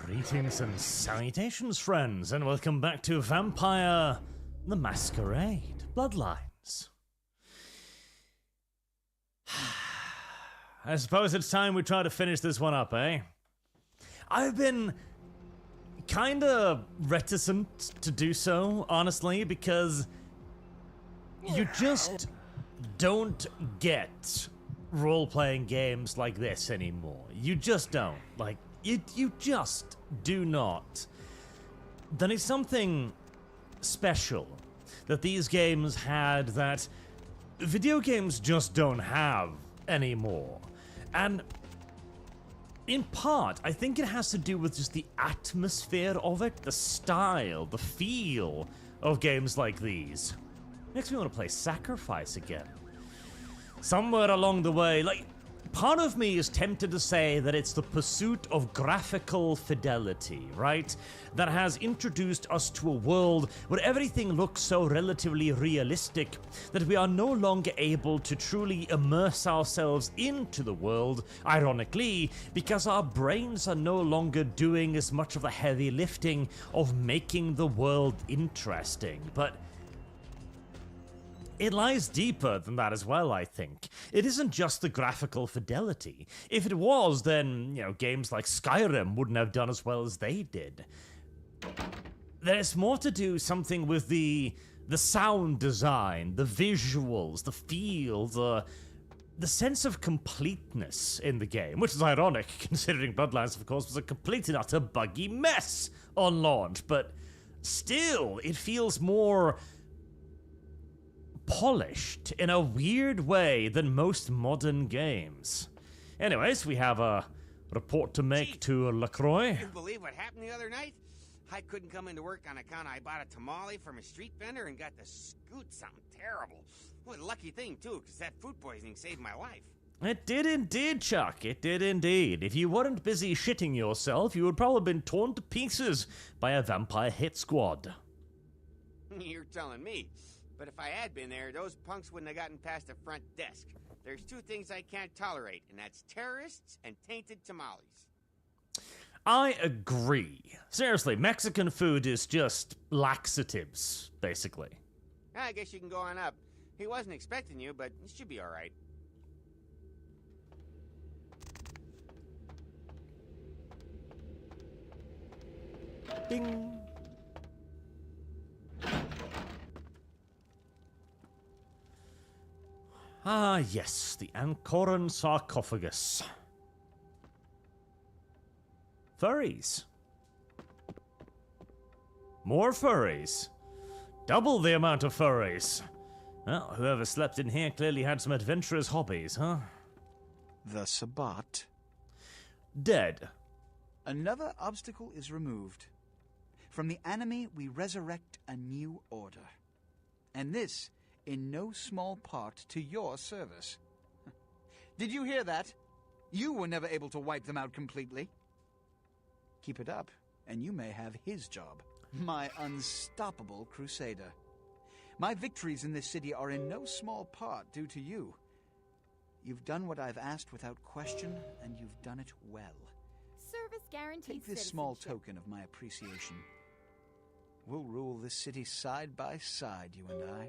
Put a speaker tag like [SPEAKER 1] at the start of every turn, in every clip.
[SPEAKER 1] Greetings and salutations, friends, and welcome back to Vampire the Masquerade Bloodlines. I suppose it's time we try to finish this one up, eh? I've been kinda reticent to do so, honestly, because you just don't get role-playing games like this anymore. You just don't. Like, you just do not. There is something special that these games had that video games just don't have anymore. And in part, I think it has to do with just the atmosphere of it, the style, the feel of games like these. Makes me want to play Sacrifice again. Somewhere along the way, like, part of me is tempted to say that it's the pursuit of graphical fidelity, right? That has introduced us to a world where everything looks so relatively realistic that we are no longer able to truly immerse ourselves into the world, ironically, because our brains are no longer doing as much of the heavy lifting of making the world interesting. But it lies deeper than that as well, I think. It isn't just the graphical fidelity. If it was, then, you know, games like Skyrim wouldn't have done as well as they did. There's more to do something with the sound design, the visuals, the feel, the sense of completeness in the game, which is ironic, considering Bloodlines, of course, was a complete and utter buggy mess on launch, but still, it feels more polished in a weird way than most modern games. Anyways, we have a report to make to LaCroix.
[SPEAKER 2] Can you believe what happened the other night? I couldn't come into work on account I bought a tamale from a street vendor and got to scoot something terrible. What a lucky thing, too, because that food poisoning saved my life.
[SPEAKER 1] It did indeed, Chuck. It did indeed. If you weren't busy shitting yourself, you would probably been torn to pieces by a vampire hit squad.
[SPEAKER 2] You're telling me. But if I had been there, those punks wouldn't have gotten past the front desk. There's two things I can't tolerate, and that's terrorists and tainted tamales.
[SPEAKER 1] I agree. Seriously, Mexican food is just laxatives, basically.
[SPEAKER 2] I guess you can go on up. He wasn't expecting you, but it should be all right.
[SPEAKER 1] Ding. Ah, yes, the Anchoran sarcophagus. Furries. More furries. Double the amount of furries. Well, whoever slept in here clearly had some adventurous hobbies, huh?
[SPEAKER 3] The Sabbat.
[SPEAKER 1] Dead.
[SPEAKER 3] Another obstacle is removed. From the enemy, we resurrect a new order. And this, in no small part, to your service. Did you hear that? You were never able to wipe them out completely. Keep it up, and you may have his job. My unstoppable crusader. My victories in this city are in no small part due to you. You've done what I've asked without question, and you've done it well.
[SPEAKER 4] Service guaranteed.
[SPEAKER 3] Take this small token of my appreciation. We'll rule this city side by side, you and I.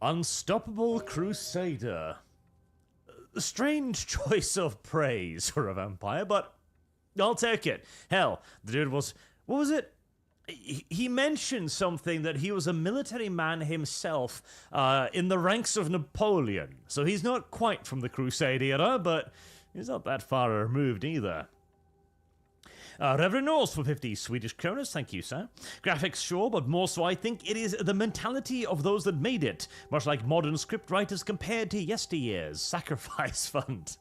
[SPEAKER 1] Unstoppable Crusader. A strange choice of praise for a vampire, but I'll take it. Hell, the dude was... What was it? He mentioned something that he was a military man himself in the ranks of Napoleon. So he's not quite from the Crusade era, but he's not that far removed either. Reverend Norse for 50 Swedish kroners, thank you, sir. Graphics, sure, but more so I think it is the mentality of those that made it, much like modern script writers compared to yesteryear's Sacrifice Fund.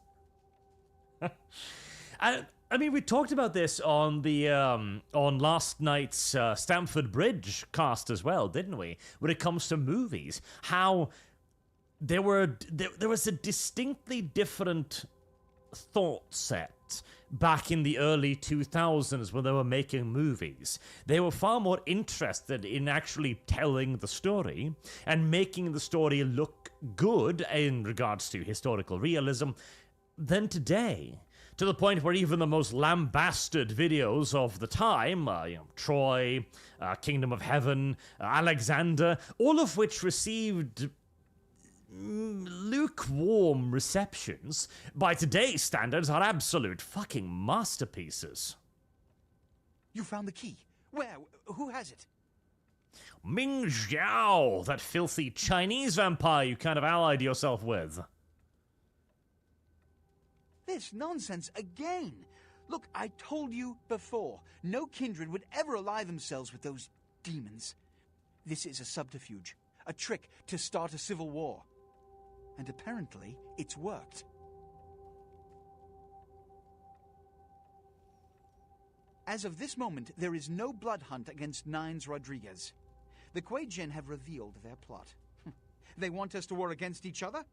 [SPEAKER 1] I mean, we talked about this on the on last night's Stamford Bridge cast as well, didn't we? When it comes to movies, how there was a distinctly different thought set back in the early 2000s when they were making movies. They were far more interested in actually telling the story and making the story look good in regards to historical realism than today. To the point where even the most lambasted videos of the time, Troy, Kingdom of Heaven, Alexander, all of which received lukewarm receptions, by today's standards are absolute fucking masterpieces.
[SPEAKER 3] You found the key. Where? Who has it?
[SPEAKER 1] Ming Xiao, that filthy Chinese vampire you kind of allied yourself with.
[SPEAKER 3] This nonsense again. Look, I told you before, no kindred would ever ally themselves with those demons. This is a subterfuge, a trick to start a civil war. And apparently, it's worked. As of this moment, there is no blood hunt against Nines Rodriguez. The Kuei Jin have revealed their plot. They want us to war against each other?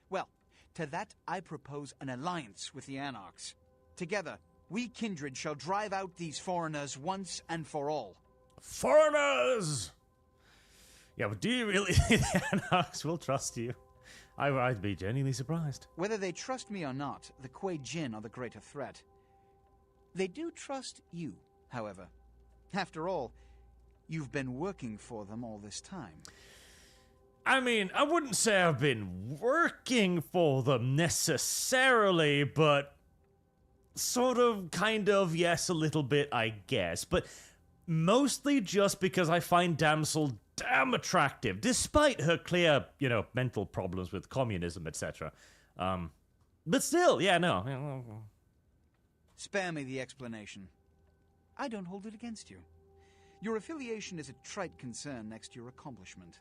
[SPEAKER 3] Well, to that I propose an alliance with the Anarchs. Together, we kindred shall drive out these foreigners once and for all.
[SPEAKER 1] Foreigners! Yeah, but do you really think the Anarchs will trust you? I'd be genuinely surprised.
[SPEAKER 3] Whether they trust me or not, the Kuei Jin are the greater threat. They do trust you, however. After all, you've been working for them all this time.
[SPEAKER 1] I mean, I wouldn't say I've been working for them necessarily, but sort of, kind of, yes, a little bit, I guess. But mostly just because I find Damsel damn attractive, despite her clear, mental problems with communism, etc. But still, yeah, no.
[SPEAKER 3] Spare me the explanation. I don't hold it against you. Your affiliation is a trite concern next to your accomplishment.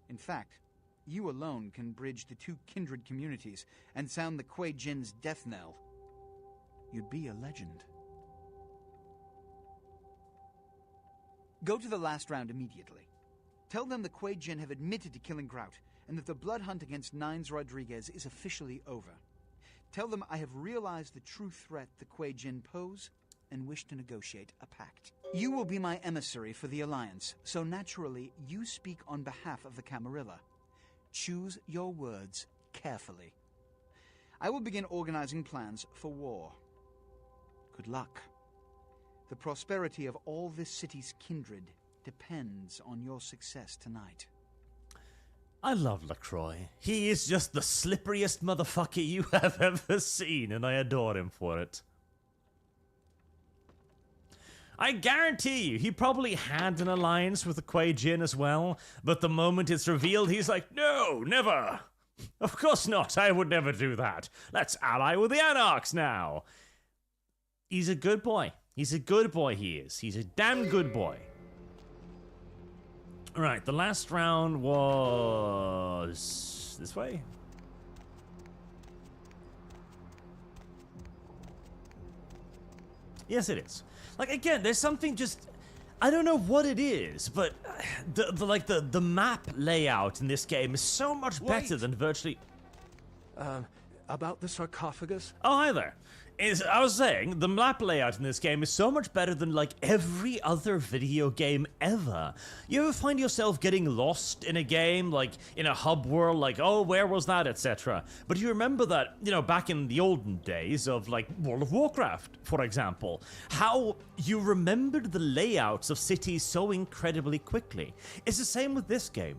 [SPEAKER 3] In fact, you alone can bridge the two kindred communities and sound the Kuei Jin's death knell. You'd be a legend. Go to the last round immediately. Tell them the Kuei Jin have admitted to killing Grout, and that the blood hunt against Nines Rodriguez is officially over. Tell them I have realized the true threat the Kuei Jin pose, and wish to negotiate a pact. You will be my emissary for the Alliance, so naturally you speak on behalf of the Camarilla. Choose your words carefully. I will begin organizing plans for war. Good luck. The prosperity of all this city's kindred depends on your success tonight.
[SPEAKER 1] I love LaCroix. He is just the slipperiest motherfucker you have ever seen, and I adore him for it. I guarantee you, he probably had an alliance with the Kuei Jin as well, but the moment it's revealed, he's like, no, never. Of course not, I would never do that. Let's ally with the Anarchs now. He's a good boy. He's a good boy, he is. He's a damn good boy. Alright, the last round was this way. Yes, it is. Like, again, there's something just... I don't know what it is, but the map layout in this game is so much better than virtually...
[SPEAKER 5] About the sarcophagus?
[SPEAKER 1] Oh, hi there. I was saying, the map layout in this game is so much better than, like, every other video game ever. You ever find yourself getting lost in a game, like, in a hub world, like, oh, where was that, etc. But you remember that, back in the olden days of, like, World of Warcraft, for example, how you remembered the layouts of cities so incredibly quickly. It's the same with this game.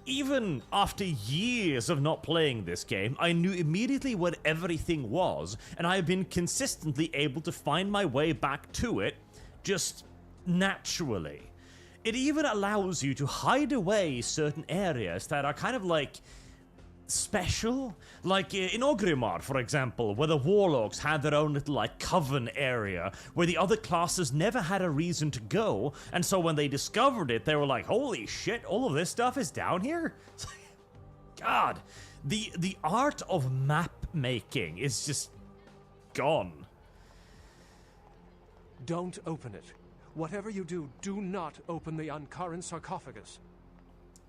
[SPEAKER 1] Even after years of not playing this game, I knew immediately what everything was, and I have been consistently able to find my way back to it, just naturally. It even allows you to hide away certain areas that are kind of like special, like in Orgrimmar, for example, where the warlocks had their own little like coven area where the other classes never had a reason to go, and so when they discovered it, they were like, holy shit, all of this stuff is down here? God, the art of map making is just gone.
[SPEAKER 5] Don't open it. Whatever you do, do not open the Ankaran sarcophagus.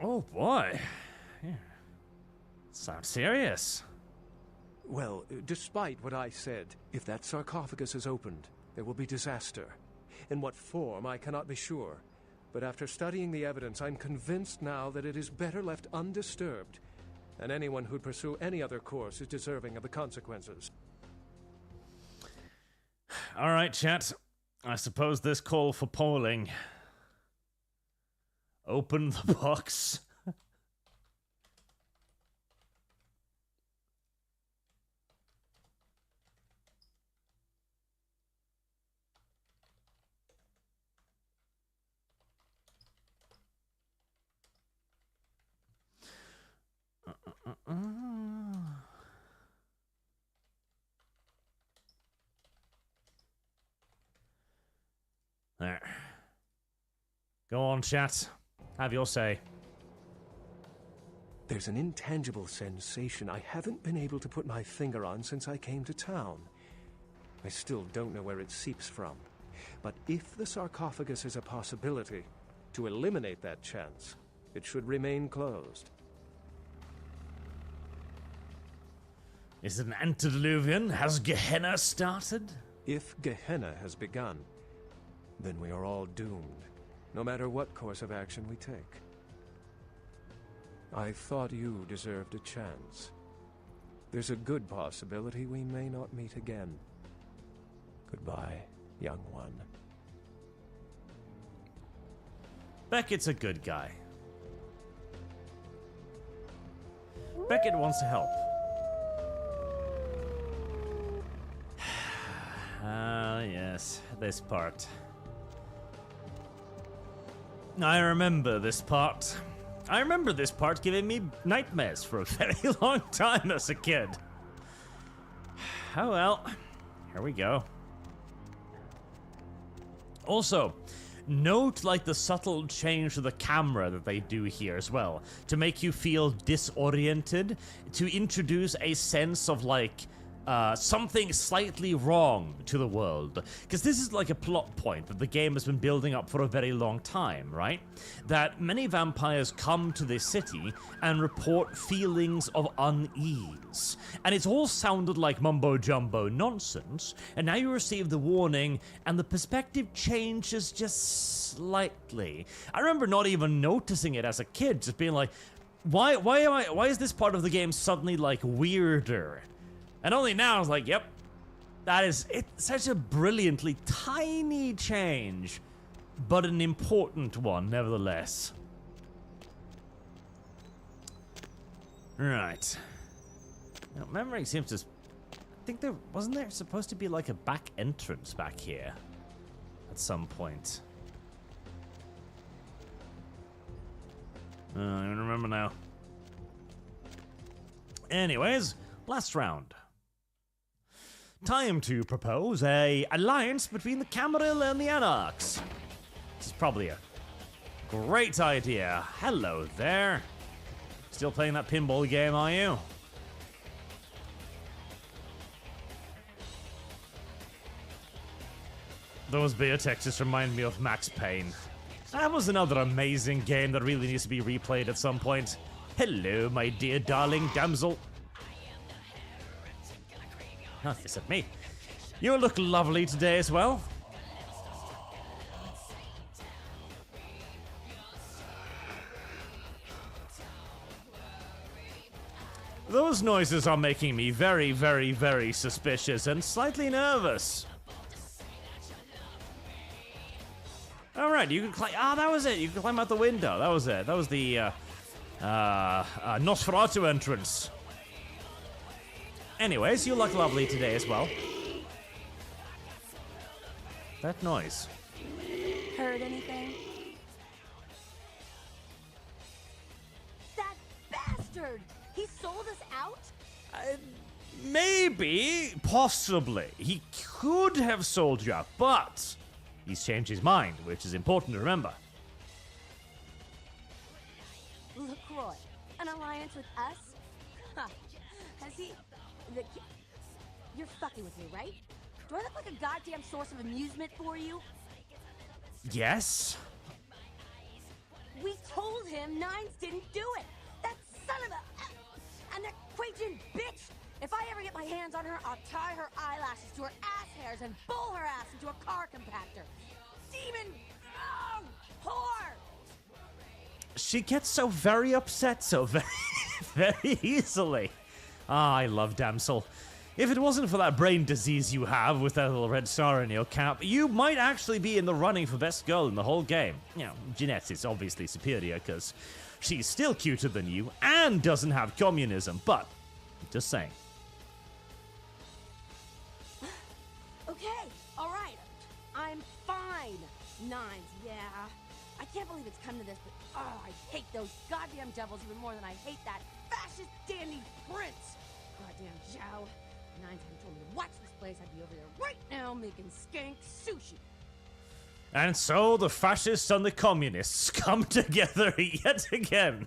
[SPEAKER 1] Oh boy. Yeah. Sounds serious.
[SPEAKER 5] Well, despite what I said, if that sarcophagus is opened, there will be disaster. In what form, I cannot be sure. But after studying the evidence, I'm convinced now that it is better left undisturbed, and anyone who'd pursue any other course is deserving of the consequences.
[SPEAKER 1] Alright, chat. I suppose this call for polling. Open the box. There. Go on, chat. Have your say.
[SPEAKER 5] There's an intangible sensation I haven't been able to put my finger on since I came to town. I still don't know where it seeps from. But if the sarcophagus is a possibility, to eliminate that chance, it should remain closed.
[SPEAKER 1] Is it an antediluvian? Has Gehenna started?
[SPEAKER 5] If Gehenna has begun, then we are all doomed, no matter what course of action we take. I thought you deserved a chance. There's a good possibility we may not meet again. Goodbye, young one.
[SPEAKER 1] Beckett's a good guy. Beckett wants to help. Ah, yes, this part. I remember this part. I remember this part giving me nightmares for a very long time as a kid. Oh well, here we go. Also, note like the subtle change to the camera that they do here as well, to make you feel disoriented, to introduce a sense of like something slightly wrong to the world. Because this is like a plot point that the game has been building up for a very long time, right? That many vampires come to this city and report feelings of unease. And it's all sounded like mumbo-jumbo nonsense, and now you receive the warning, and the perspective changes just slightly. I remember not even noticing it as a kid, just being like, why is this part of the game suddenly like weirder? And only now I was like, yep, it's such a brilliantly tiny change, but an important one nevertheless. Right. Now, memory seems to... I think wasn't there supposed to be like a back entrance back here at some point? I don't even remember now. Anyways, last round. Time to propose a alliance between the Camarilla and the Anarchs. This is probably a great idea. Hello there. Still playing that pinball game, are you? Those beer textures remind me of Max Payne. That was another amazing game that really needs to be replayed at some point. Hello, my dear darling damsel. Oh, is it me? You look lovely today as well. Those noises are making me very, very, very suspicious and slightly nervous. Alright, you can climb. Ah, that was it. You can climb out the window. That was it. That was the Nosferatu entrance. Anyways, you look lovely today as well. That noise.
[SPEAKER 4] Heard anything? That bastard! He sold us out?
[SPEAKER 1] Maybe, possibly. He could have sold you out, but he's changed his mind, which is important to remember.
[SPEAKER 4] LaCroix, an alliance with us? Huh. Has he... You're fucking with me, right? Do I look like a goddamn source of amusement for you?
[SPEAKER 1] Yes?
[SPEAKER 4] We told him Nines didn't do it! That son of a... And that Quajan bitch! If I ever get my hands on her, I'll tie her eyelashes to her ass hairs and bowl her ass into a car compactor. Demon... Oh, whore!
[SPEAKER 1] She gets so very upset so very, very easily. Ah, I love Damsel. If it wasn't for that brain disease you have with that little red star in your cap, you might actually be in the running for best girl in the whole game. You know, Jeanette is obviously superior because she's still cuter than you and doesn't have communism, but just saying.
[SPEAKER 4] Okay, all right. I'm fine. Nines, yeah. I can't believe it's come to this, but oh, I hate those goddamn devils even more than I hate that fascist dandy prince. Goddamn Zhao. Nines hadn't told me to watch this place, I'd be over there right now making skank sushi.
[SPEAKER 1] And so the fascists and the communists come together yet again.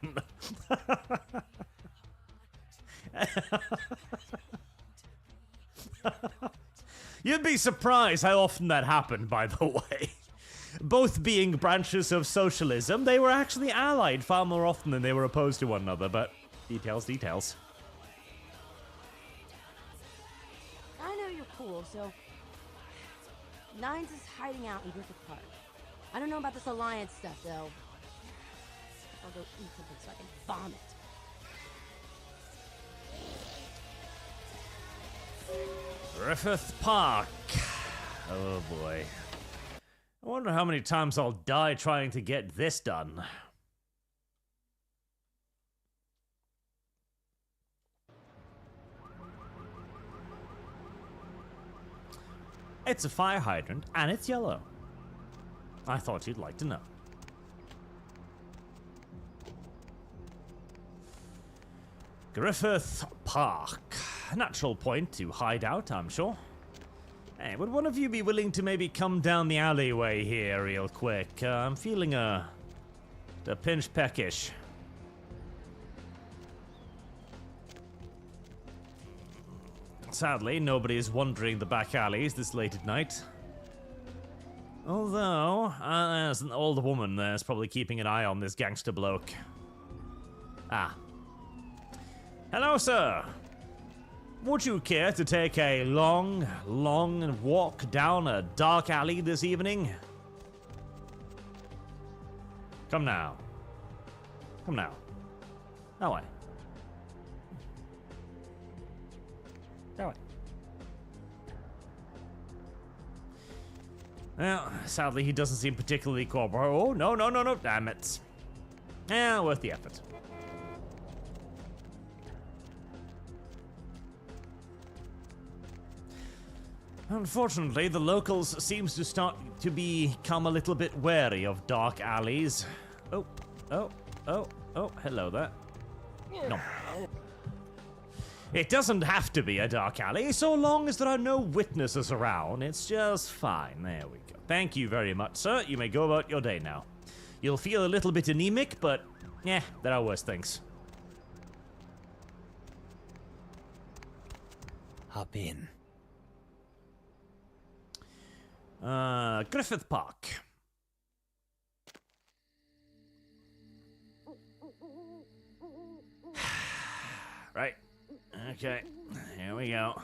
[SPEAKER 1] You'd be surprised how often that happened, by the way. Both being branches of socialism, they were actually allied far more often than they were opposed to one another, but details, details.
[SPEAKER 4] I know you're cool, so... Nines is hiding out in Griffith Park. I don't know about this alliance stuff, though. I'll go eat something so I can vomit.
[SPEAKER 1] Griffith Park. Oh boy. I wonder how many times I'll die trying to get this done. It's a fire hydrant, and it's yellow. I thought you'd like to know. Griffith Park. Natural point to hide out, I'm sure. Hey, would one of you be willing to maybe come down the alleyway here real quick? I'm feeling a pinch peckish. Sadly, nobody is wandering the back alleys this late at night. Although, there's an old woman there's probably keeping an eye on this gangster bloke. Ah. Hello, sir. Would you care to take a long walk down a dark alley this evening? Come now. Come now. That way. That way. Well, sadly, he doesn't seem particularly cooperative. Oh, no, damn it. Yeah, worth the effort. Unfortunately, the locals seems to start to become a little bit wary of dark alleys. Oh, hello there. No. It doesn't have to be a dark alley, so long as there are no witnesses around. It's just fine. There we go. Thank you very much, sir. You may go about your day now. You'll feel a little bit anemic, but, yeah, there are worse things.
[SPEAKER 3] Hop in.
[SPEAKER 1] Griffith Park. Right. Okay. Here we go.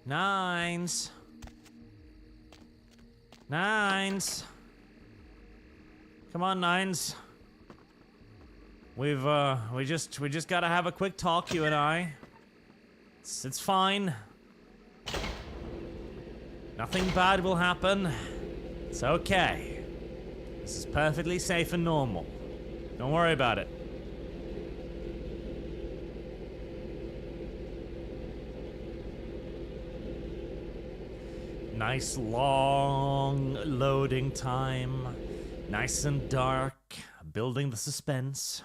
[SPEAKER 1] Nines. Come on, Nines. We just gotta have a quick talk, you and I. It's fine. Nothing bad will happen. It's okay. This is perfectly safe and normal. Don't worry about it. Nice long loading time. Nice and dark. Building the suspense.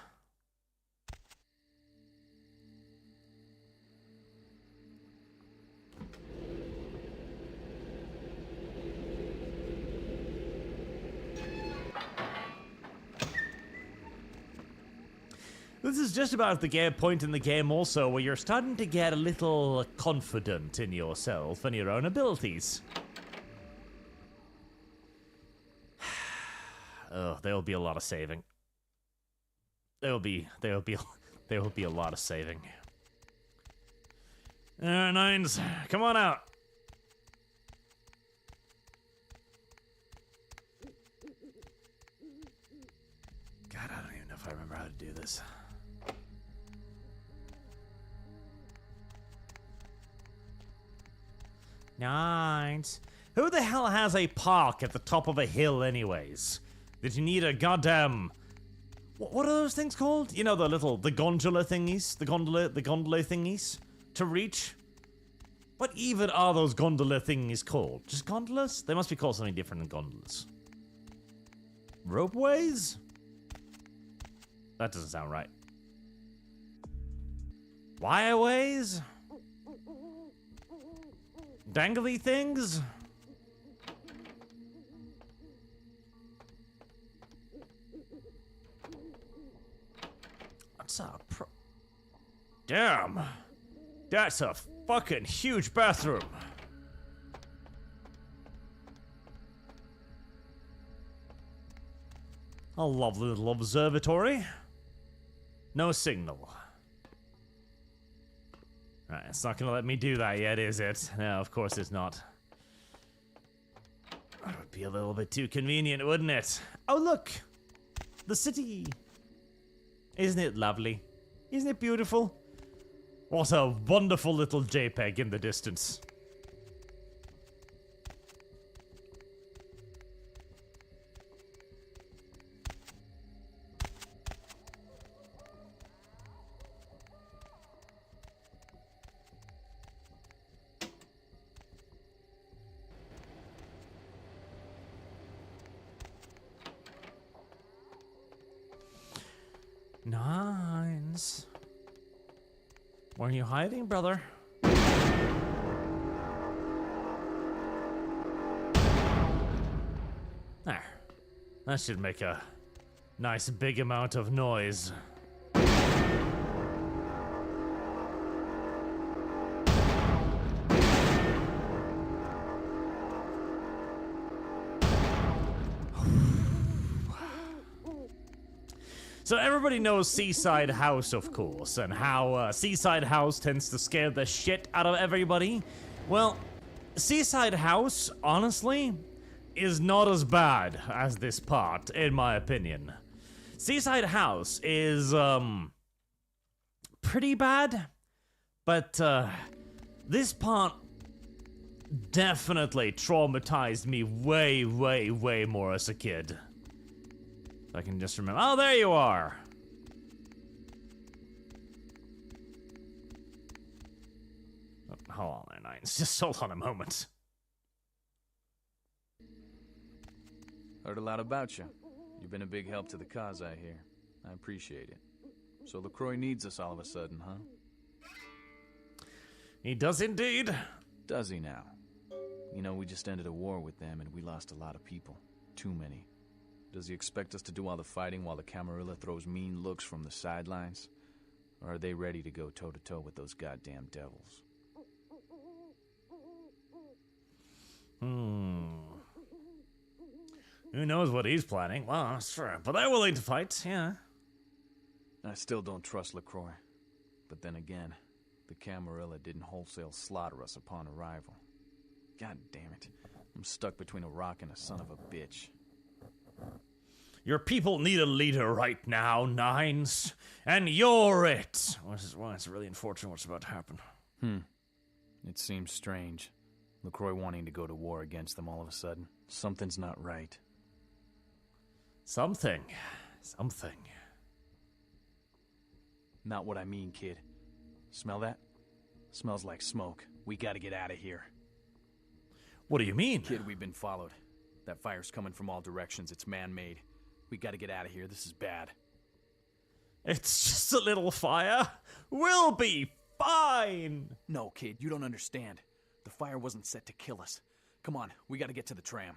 [SPEAKER 1] This is just about the point in the game also where you're starting to get a little confident in yourself and your own abilities. Oh, there will be a lot of saving. There will be a lot of saving. Nines, come on out. God, I don't even know if I remember how how to do this. Nice. Who the hell has a park at the top of a hill anyways? Did you need a goddamn... What are those things called? You know, the gondola thingies? The gondola thingies? To reach? What even are those gondola thingies called? Just gondolas? They must be called something different than gondolas. Ropeways? That doesn't sound right. Wireways? Dangly things? What's up? Damn! That's a fucking huge bathroom! A lovely little observatory. No signal. Right, it's not gonna let me do that yet, is it? No, of course it's not. That would be a little bit too convenient, wouldn't it? Oh, look! The city! Isn't it lovely? Isn't it beautiful? What a wonderful little JPEG in the distance. Nice. Where are you hiding, brother? There. That should make a nice big amount of noise. So everybody knows Seaside House, of course, and how Seaside House tends to scare the shit out of everybody. Well, Seaside House, honestly, is not as bad as this part, in my opinion. Seaside House is, pretty bad, but, this part definitely traumatized me way, way, way more as a kid. I can just remember. Oh, there you are. Oh, hold on there, Nines. Just hold on a moment.
[SPEAKER 6] Heard a lot about you. You've been a big help to the cause, I hear. I appreciate it. So LaCroix needs us all of a sudden, huh?
[SPEAKER 1] He does indeed.
[SPEAKER 6] Does he now? You know, we just ended a war with them and we lost a lot of people. Too many. Does he expect us to do all the fighting while the Camarilla throws mean looks from the sidelines? Or are they ready to go toe-to-toe with those goddamn devils?
[SPEAKER 1] Who knows what he's planning? Well, that's true. But they're willing to fight, yeah.
[SPEAKER 6] I still don't trust LaCroix. But then again, the Camarilla didn't wholesale slaughter us upon arrival. God damn it. I'm stuck between a rock and a son of a bitch.
[SPEAKER 1] Your people need a leader right now, Nines. And you're it. Well, it's really unfortunate what's about to happen.
[SPEAKER 6] It seems strange. LaCroix wanting to go to war against them all of a sudden. Something's not right.
[SPEAKER 1] Something.
[SPEAKER 6] Not what I mean, kid. Smell that? Smells like smoke. We gotta get out of here.
[SPEAKER 1] What do you mean?
[SPEAKER 6] Kid, we've been followed. That fire's coming from all directions. It's man-made. We gotta get out of here. This is bad.
[SPEAKER 1] It's just a little fire. We'll be fine.
[SPEAKER 6] No, kid, you don't understand. The fire wasn't set to kill us. Come on, we gotta get to the tram.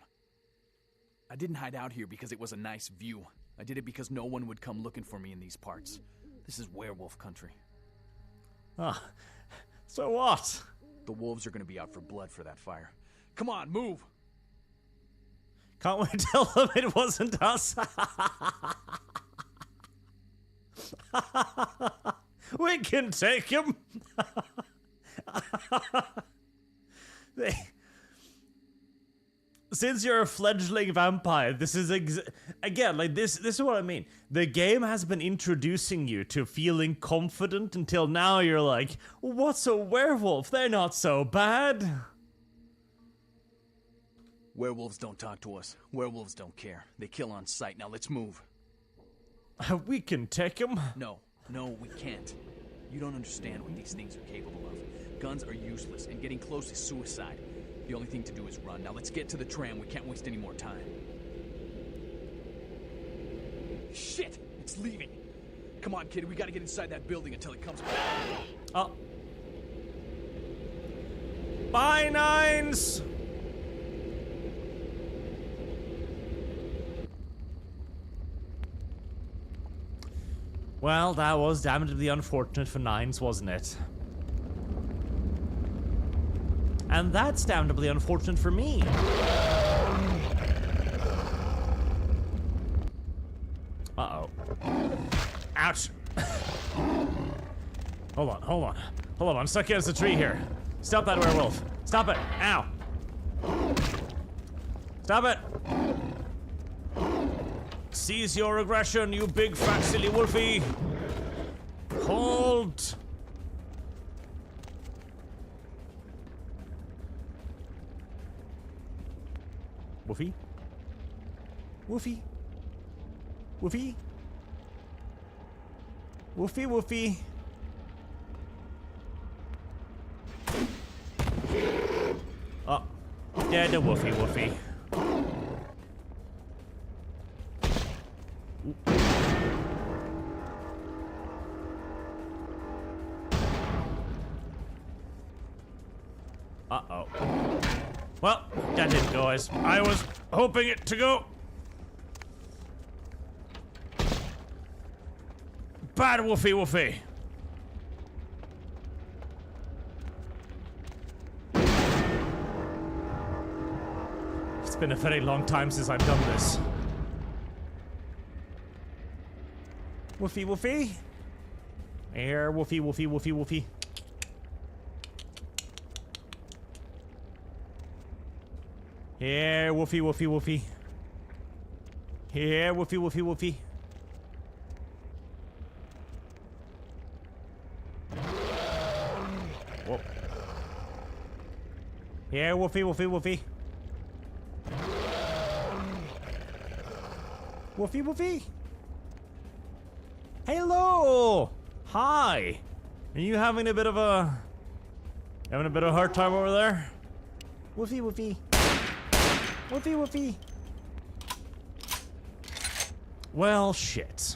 [SPEAKER 6] I didn't hide out here because it was a nice view. I did it because no one would come looking for me in these parts. This is werewolf country.
[SPEAKER 1] Ah, so what?
[SPEAKER 6] The wolves are gonna be out for blood for that fire. Come on, move!
[SPEAKER 1] Can't we tell them it wasn't us? We can take him. since you're a fledgling vampire, this is again, like this is what I mean. The game has been introducing you to feeling confident until now you're like, what's a werewolf? They're not so bad.
[SPEAKER 6] Werewolves don't talk to us. Werewolves don't care. They kill on sight. Now let's move.
[SPEAKER 1] We can take them.
[SPEAKER 6] No, we can't. You don't understand what these things are capable of. Guns are useless, and getting close is suicide. The only thing to do is run. Now let's get to the tram. We can't waste any more time. Shit! It's leaving. Come on, kid. We gotta get inside that building until it comes back.
[SPEAKER 1] Oh. Bye, Nines! Well, that was damnably unfortunate for Nines, wasn't it? And that's damnably unfortunate for me. Uh-oh. Ouch. Hold on. I'm stuck against a tree here. Stop that werewolf. Stop it. Ow. Stop it. Cease your aggression, you big fat silly wolfie. Hold. Woofy? Woofy? Woofy? Woofy, woofy. Oh. Dead woofy, woofy. Uh-oh. Well, that didn't go as I was hoping it to go. Bad woofy woofy. It's been a very long time since I've done this. Woofy woofy. Here, woofy woofy woofy woofy. Here, woofy woofy woofy. Here, woofy woofy woofy. Whoop. Here, woofy woofy woofy. Woofy woofy. Hello! Hi! Are you having a bit of a hard time over there? Woofy woofy. Woofy woofy. Well, shit.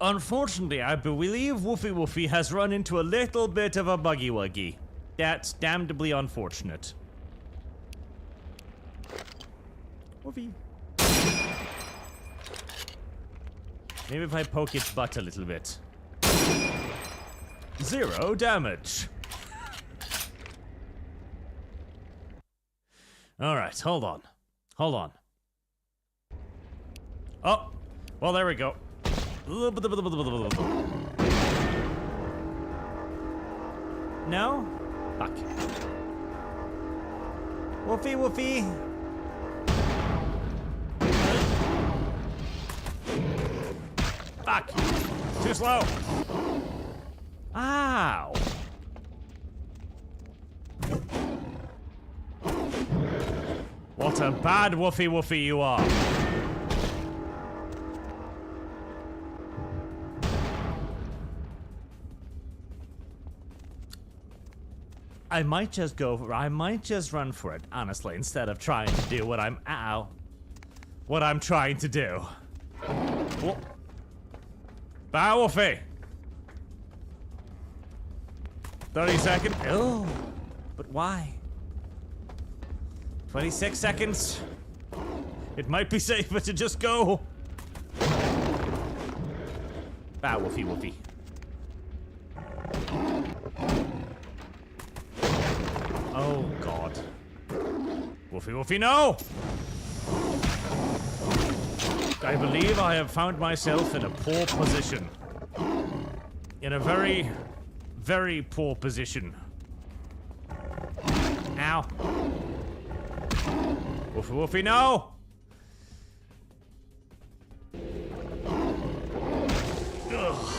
[SPEAKER 1] Unfortunately, I believe Woofy Woofy has run into a little bit of a buggy wuggy. That's damnably unfortunate. Woofy. Maybe if I poke its butt a little bit. 0 damage. Alright, hold on. Oh, well, there we go. No? Fuck. Woofy, woofy. Fuck. Too slow. Ow. What a bad woofy woofy you are. I might just run for it, honestly, instead of trying to do what I'm trying to do. Whoa. Bad woofy. 30 seconds. Oh, but why? 26 seconds. It might be safer to just go. Ah, woofy, woofy. Oh, God. Woofy, woofy, no! I believe I have found myself in a poor position. In a very, very poor position. Ow. Woofy woofy, no! Ugh.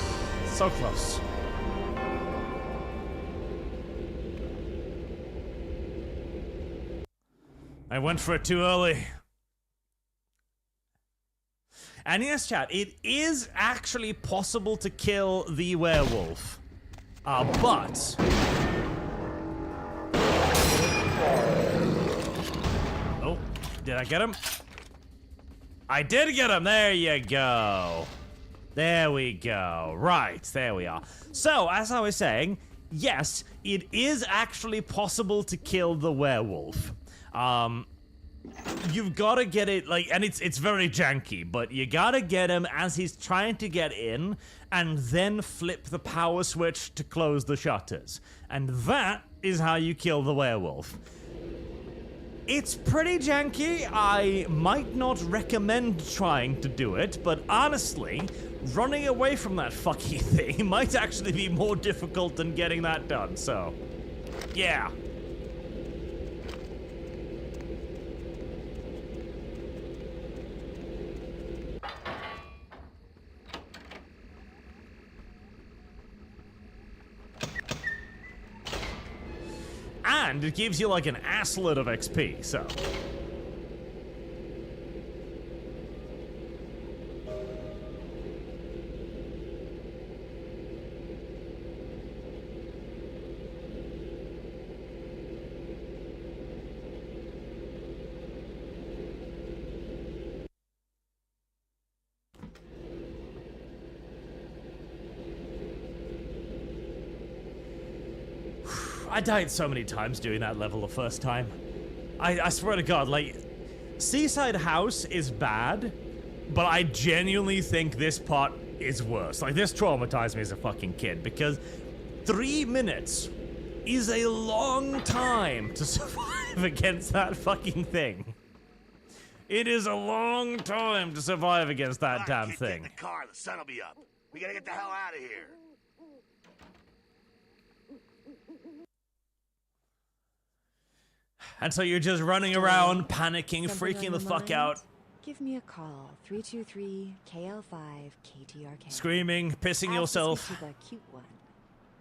[SPEAKER 1] So close. I went for it too early. And yes, chat, it is actually possible to kill the werewolf. But... Oh, did I get him? I did get him! There you go. There we go. Right, there we are. So, as I was saying, yes, it is actually possible to kill the werewolf. You've got to get it, like, and it's very janky, but you gotta get him as he's trying to get in, and then flip the power switch to close the shutters. And that is how you kill the werewolf. It's pretty janky. I might not recommend trying to do it, but honestly, running away from that fucking thing might actually be more difficult than getting that done, so... yeah. And it gives you like an asslet of XP, so... I died so many times doing that level the first time. I swear to God, like, Seaside House is bad, but I genuinely think this part is worse. Like, this traumatized me as a fucking kid, because 3 minutes is a long time to survive against that fucking thing. It is a long time to survive against that damn thing.
[SPEAKER 7] Get in the car, the sun will be up. We gotta get the hell out of here.
[SPEAKER 1] And so you're just running around, panicking,
[SPEAKER 8] Something
[SPEAKER 1] freaking
[SPEAKER 8] on
[SPEAKER 1] the
[SPEAKER 8] your
[SPEAKER 1] fuck
[SPEAKER 8] mind?
[SPEAKER 1] out,
[SPEAKER 8] Give me a call. 323-KL5-KTRK.
[SPEAKER 1] screaming, pissing
[SPEAKER 8] Ask
[SPEAKER 1] yourself.
[SPEAKER 8] to speak to the cute one.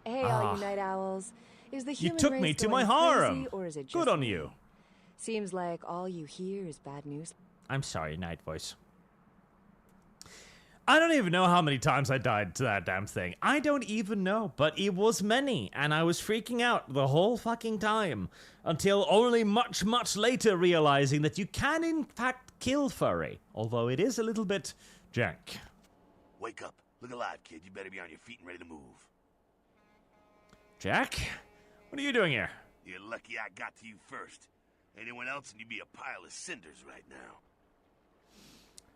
[SPEAKER 8] Hey, all you night owls. Is the
[SPEAKER 1] You
[SPEAKER 8] human
[SPEAKER 1] took
[SPEAKER 8] race
[SPEAKER 1] me to
[SPEAKER 8] going
[SPEAKER 1] my harem.
[SPEAKER 8] crazy, or is it just
[SPEAKER 1] Good on
[SPEAKER 8] me?
[SPEAKER 1] you.
[SPEAKER 8] Seems like all you hear is bad news.
[SPEAKER 1] I'm sorry, Night Voice. I don't even know how many times I died to that damn thing. I don't even know, but it was many, and I was freaking out the whole fucking time, until only much, much later realizing that you can in fact kill Furry, although it is a little bit jank.
[SPEAKER 7] Wake up. Look alive, kid. You better be on your feet and ready to move.
[SPEAKER 1] Jack? What are you doing here?
[SPEAKER 7] You're lucky I got to you first. Anyone else and you'd be a pile of cinders right now.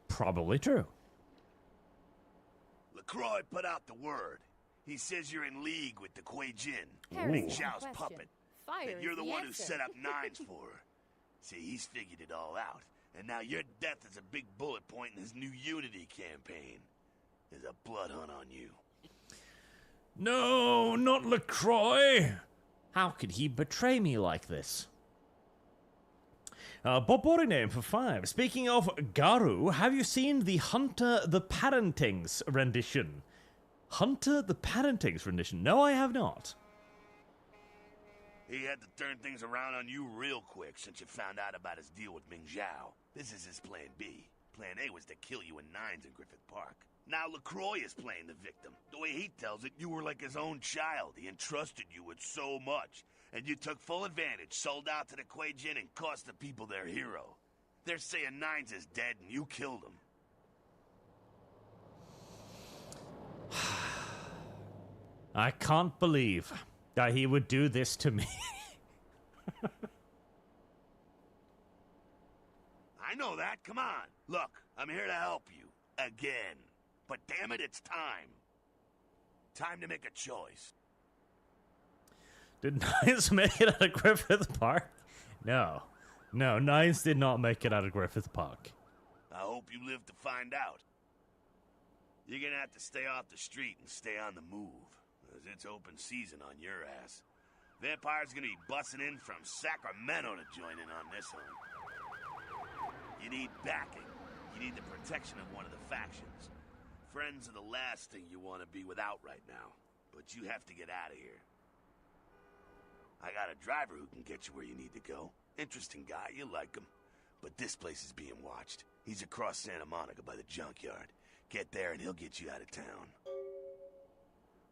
[SPEAKER 1] Probably true.
[SPEAKER 7] LaCroix put out the word. He says you're in league with the Kuei Jin,
[SPEAKER 4] Harry,
[SPEAKER 7] Ming
[SPEAKER 4] question.
[SPEAKER 7] Zhao's puppet.
[SPEAKER 4] Fire
[SPEAKER 7] That you're
[SPEAKER 4] is
[SPEAKER 7] the
[SPEAKER 4] the
[SPEAKER 7] one who
[SPEAKER 4] answer.
[SPEAKER 7] set up Nines for her. See, he's figured it all out. And now your death is a big bullet point in his new Unity campaign. There's a blood hunt on you.
[SPEAKER 1] No, not LaCroix! How could he betray me like this? Bob Boring name for 5. Speaking of Garu, have you seen the Hunter the Parentings rendition? Hunter the Parentings rendition? No, I have not.
[SPEAKER 7] He had to turn things around on you real quick since you found out about his deal with Ming Zhao. This is his plan B. Plan A was to kill you in Nines in Griffith Park. Now LaCroix is playing the victim. The way he tells it, you were like his own child. He entrusted you with so much. And you took full advantage, sold out to the Kuei Jin, and cost the people their hero. They're saying Nines is dead and you killed him.
[SPEAKER 1] I can't believe that he would do this to me.
[SPEAKER 7] I know that. Come on. Look, I'm here to help you. Again. But damn it, it's time. Time to make a choice.
[SPEAKER 1] Did Nines make it out of Griffith Park? No. No, Nines did not make it out of Griffith Park.
[SPEAKER 7] I hope you live to find out. You're gonna have to stay off the street and stay on the move, as it's open season on your ass. Vampires gonna be busting in from Sacramento to join in on this one. You need backing. You need the protection of one of the factions. Friends are the last thing you want to be without right now. But you have to get out of here. I got a driver who can get you where you need to go. Interesting guy, you like him. But this place is being watched. He's across Santa Monica by the junkyard. Get there and he'll get you out of town.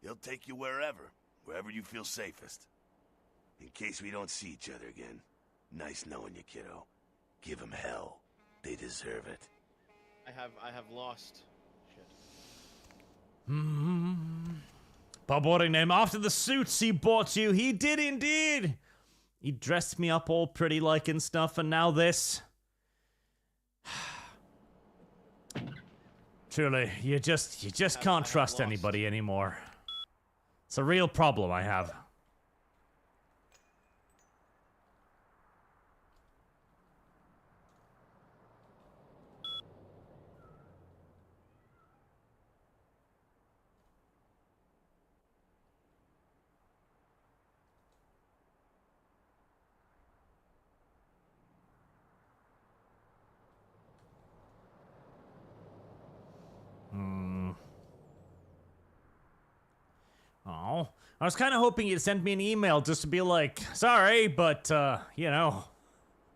[SPEAKER 7] He'll take you wherever you feel safest. In case we don't see each other again. Nice knowing you, kiddo. Give him hell. They deserve it.
[SPEAKER 9] I have lost. Shit.
[SPEAKER 1] Bob Ordingname, after the suits he bought you, he did indeed. He dressed me up all pretty like and stuff, and now this. Truly, you just can't trust anybody anymore. It's a real problem I have. Oh, I was kind of hoping you'd send me an email just to be like, sorry, but, you know,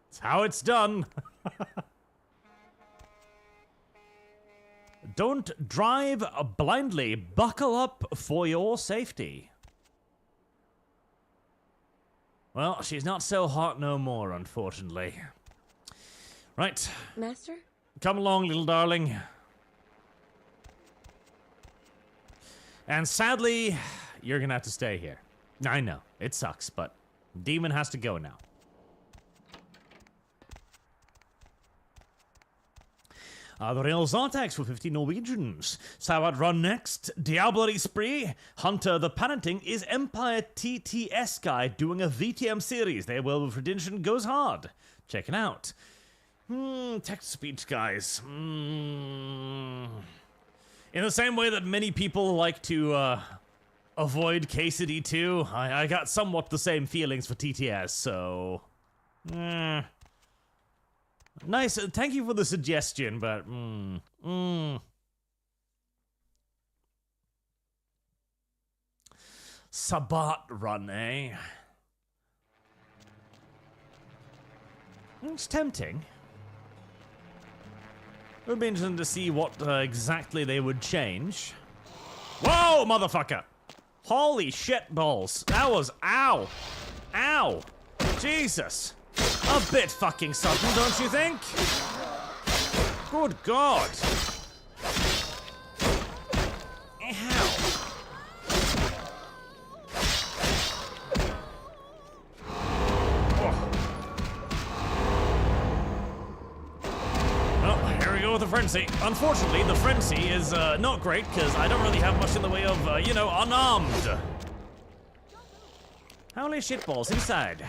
[SPEAKER 1] it's how it's done. Don't drive blindly. Buckle up for your safety. Well, she's not so hot no more, unfortunately. Right.
[SPEAKER 8] Master?
[SPEAKER 1] Come along, little darling. And sadly, you're gonna have to stay here. I know, it sucks, but Demon has to go now. The real Zartax for 50 Norwegians. Sawat run next. Diablo Spree. Hunter the Parenting is Empire TTS guy doing a VTM series. Their World of Redemption goes hard. Check it out. Text-to-speech guys. In the same way that many people like to avoid Quesady 2, I got somewhat the same feelings for TTS, so... Nice, thank you for the suggestion, but... Sabat run, eh? It's tempting. It would be interesting to see what exactly they would change. Whoa, motherfucker! Holy shit balls. That was... Ow! Ow! Jesus! A bit fucking sudden, don't you think? Good God! Ow! The frenzy. Unfortunately, the frenzy is not great because I don't really have much in the way of, you know, unarmed. Holy shitballs inside.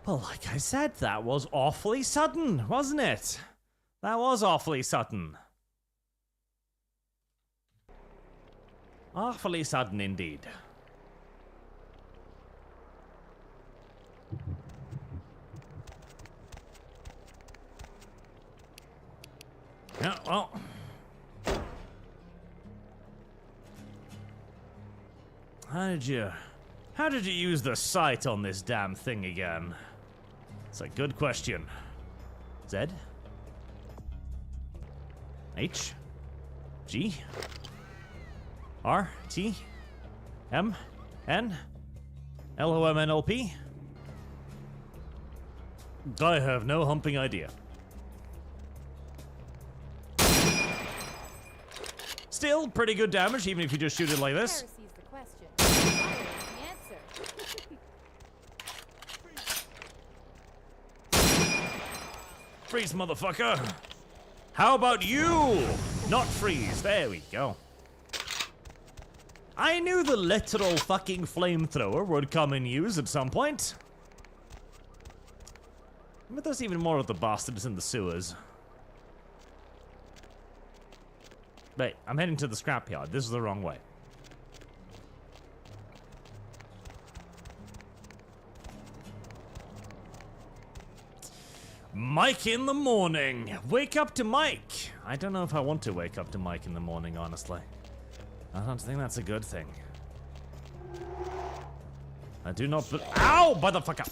[SPEAKER 1] Well, like I said, that was awfully sudden, wasn't it? That was awfully sudden. Awfully sudden indeed. Yeah, well. How did you use the sight on this damn thing again? It's a good question. Z? H? G? R? T? M? N? LOMNLP? I have no humping idea. Still, pretty good damage, even if you just shoot it like this.
[SPEAKER 8] Heresy's the question. Fire is the answer.
[SPEAKER 1] Freeze, motherfucker! How about you? Not freeze. There we go. I knew the literal fucking flamethrower would come in use at some point. But there's even more of the bastards in the sewers. Wait, I'm heading to the scrapyard. This is the wrong way. Mike in the morning. Wake up to Mike. I don't know if I want to wake up to Mike in the morning, honestly. I don't think that's a good thing. I do not. Ow, motherfucker!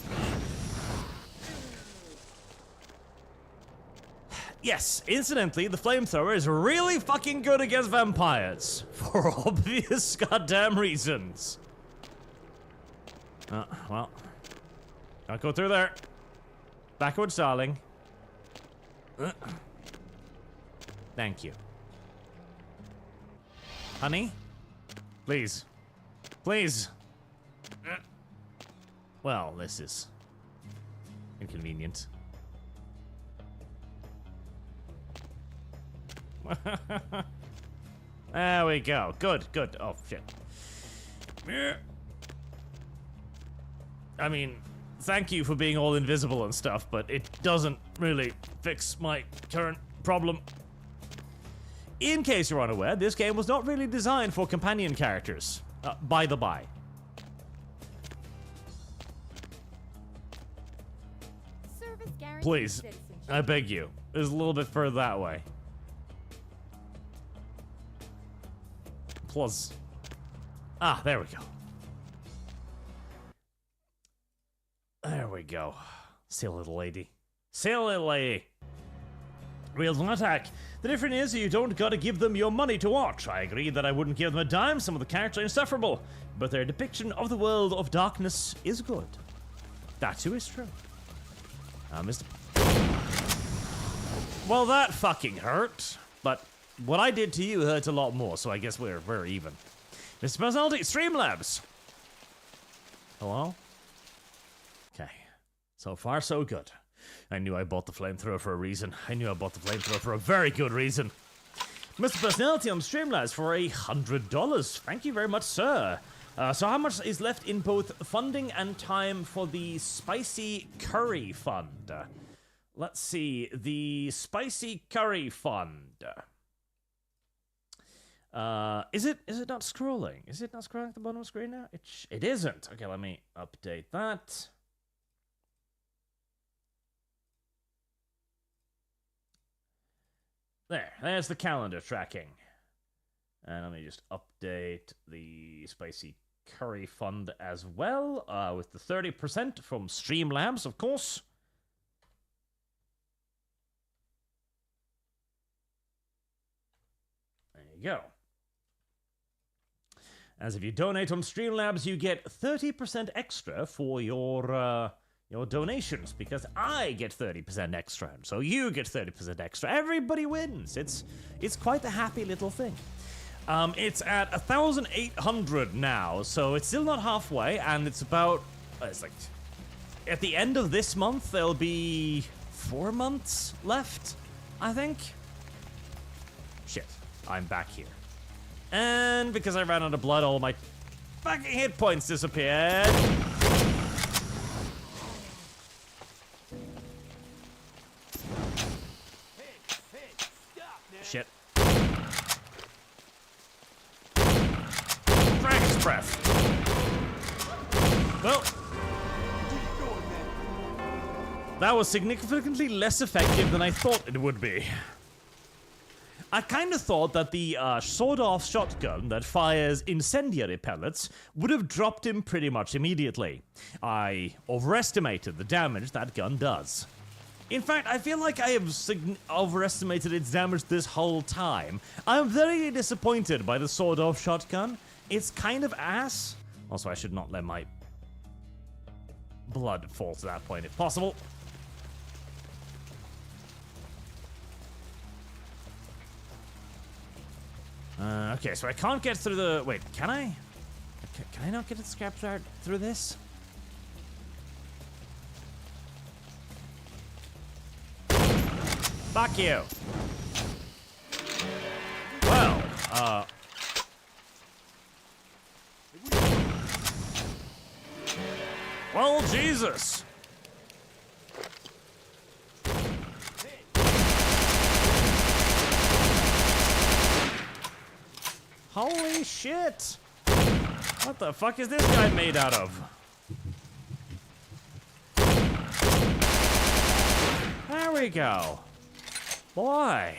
[SPEAKER 1] Yes, incidentally, the flamethrower is really fucking good against vampires. For obvious goddamn reasons. Well. Can't go through there. Backwards, darling. Thank you. Honey? Please. Please. Well, this is inconvenient. There we go. Good, good. Oh, shit. I mean, thank you for being all invisible and stuff, but it doesn't really fix my current problem. In case you're unaware, this game was not really designed for companion characters. By the by. Please, I beg you. There's a little bit further that way. Plus. Ah, there we go. There we go. Silly little lady. Silly little lady. Real attack. The difference is you don't gotta give them your money to watch. I agree that I wouldn't give them a dime. Some of the characters are insufferable. But their depiction of the world of darkness is good. That too is true. Mr. Well, that fucking hurt. But what I did to you hurt a lot more, so I guess we're even. Mr. Personality, Streamlabs. Hello? Okay. So far, so good. I knew I bought the flamethrower for a reason. I knew I bought the flamethrower for a very good reason. Mr. Personality on Streamlabs for $100. Thank you very much, sir. So how much is left in both funding and time for the Spicy Curry Fund? Let's see. The Spicy Curry Fund. Is it not scrolling? Is it not scrolling at the bottom of the screen now? It isn't. Okay, let me update that. There's the calendar tracking. And let me just update the Spicy Curry Fund as well, with the 30% from Streamlabs, of course. There you go. As if you donate on Streamlabs, you get 30% extra for your donations, because I get 30% extra, and so you get 30% extra. Everybody wins. It's quite a happy little thing. It's at 1,800 now, so it's still not halfway, and it's about, it's like, at the end of this month, there'll be 4 months left, I think. Shit, I'm back here. And because I ran out of blood, all my fucking hit points disappeared. Shit. Dragon's Breath. Well, that was significantly less effective than I thought it would be. I kind of thought that the sawed-off shotgun that fires incendiary pellets would have dropped him pretty much immediately. I overestimated the damage that gun does. In fact, I feel like I have overestimated its damage this whole time. I'm very disappointed by the sawed-off shotgun. It's kind of ass. Also, I should not let my blood fall to that point if possible. Okay, so I can't get through the... Wait, can I? Can I not get the scrapyard through this? Fuck you. Well, well, Jesus. Holy shit! What the fuck is this guy made out of? There we go. Boy.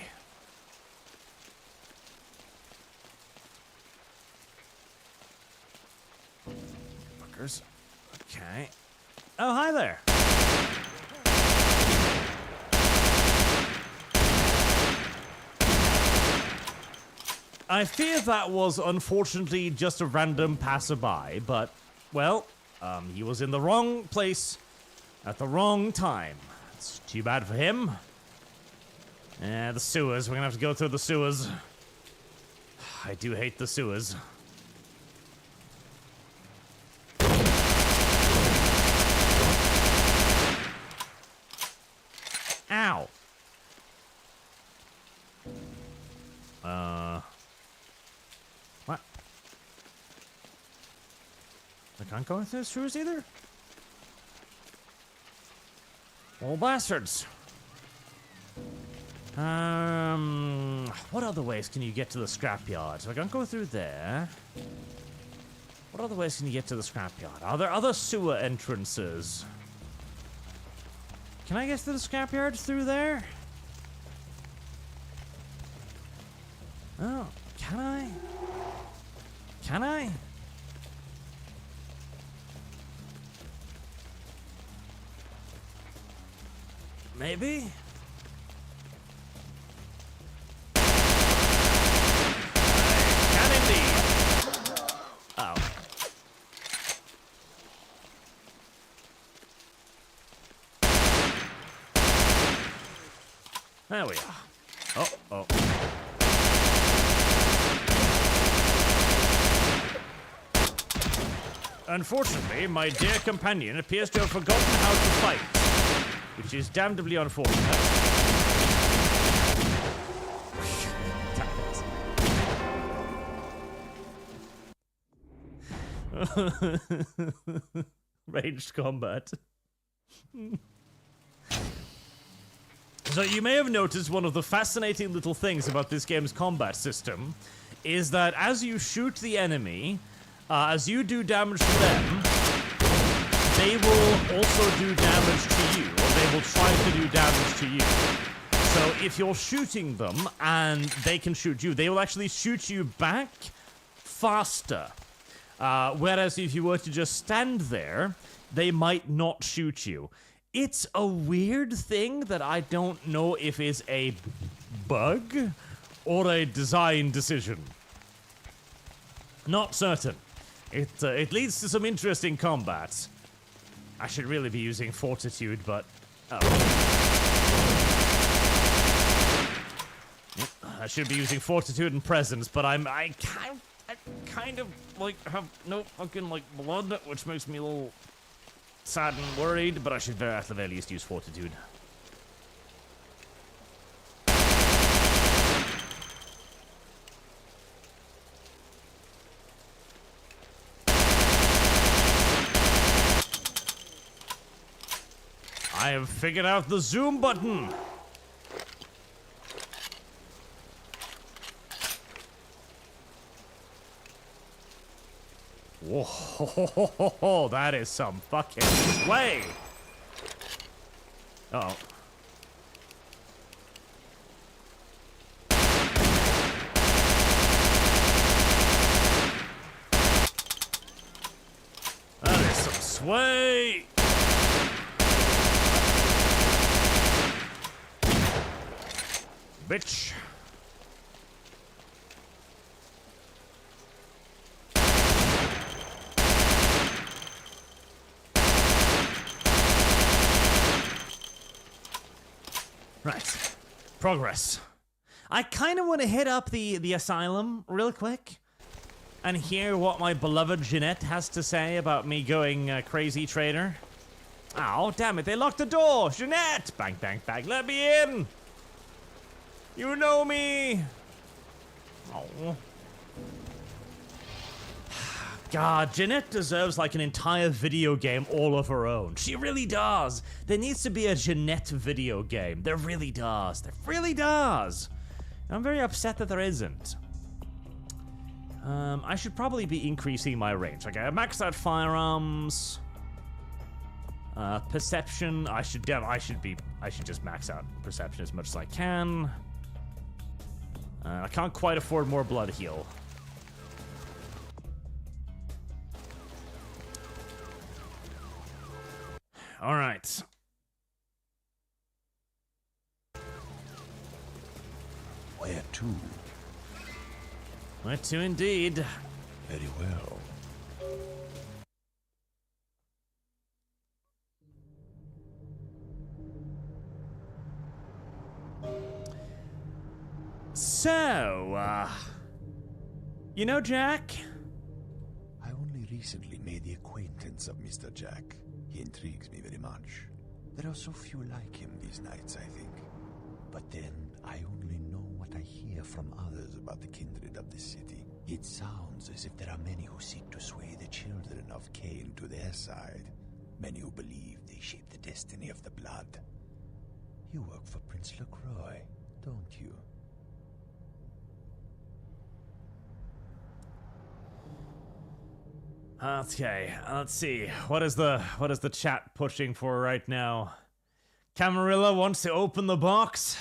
[SPEAKER 1] Fuckers. Okay. Oh, hi there. I fear that was unfortunately just a random passerby, but, well, he was in the wrong place at the wrong time. It's too bad for him. The sewers. We're gonna have to go through the sewers. I do hate the sewers. Ow. What? I can't go through the sewers either? Oh, bastards. What other ways can you get to the scrapyard? So I can't go through there. What other ways can you get to the scrapyard? Are there other sewer entrances? Can I get to the scrapyard through there? Oh, can I? Can I? Maybe? Can indeed. Oh. There we are. Oh, oh. Unfortunately, my dear companion appears to have forgotten how to fight, which is damnably unfortunate. Ranged combat. So you may have noticed one of the fascinating little things about this game's combat system is that as you shoot the enemy, as you do damage to them, they will also do damage to you, or they will try to do damage to you. So if you're shooting them and they can shoot you, they will actually shoot you back faster. Whereas if you were to just stand there, they might not shoot you. It's a weird thing that I don't know if is a bug or a design decision. Not certain. It leads to some interesting combats. I should really be using Fortitude, but... oh. I should be using Fortitude and Presence, but I kind of, like, have no fucking, like, blood, which makes me a little sad and worried, but I should at the very least use Fortitude. I have figured out the zoom button. Whoa, that is some fucking way. Uh-oh. That is some sway. Bitch. Right. Progress. I kind of want to hit up the asylum real quick and hear what my beloved Jeanette has to say about me going crazy trader. Oh, damn it. They locked the door. Jeanette! Bang, bang, bang. Let me in. You know me. Oh. God, Jeanette deserves like an entire video game all of her own. She really does. There needs to be a Jeanette video game. There really does. There really does. I'm very upset that there isn't. I should probably be increasing my range. Okay, I maxed out firearms. Perception. I should just max out perception as much as I can. I can't quite afford more blood heal. All right.
[SPEAKER 10] Where to?
[SPEAKER 1] Where to indeed.
[SPEAKER 10] Very well.
[SPEAKER 1] So, you know Jack?
[SPEAKER 10] I only recently made the acquaintance of Mr. Jack. He intrigues me very much. There are so few like him these nights, I think. But then, I only know what I hear from others about the kindred of the city. It sounds as if there are many who seek to sway the children of Cain to their side. Many who believe they shape the destiny of the blood. You work for Prince LaCroix, don't you?
[SPEAKER 1] Okay, let's see. What is the chat pushing for right now? Camarilla wants to open the box.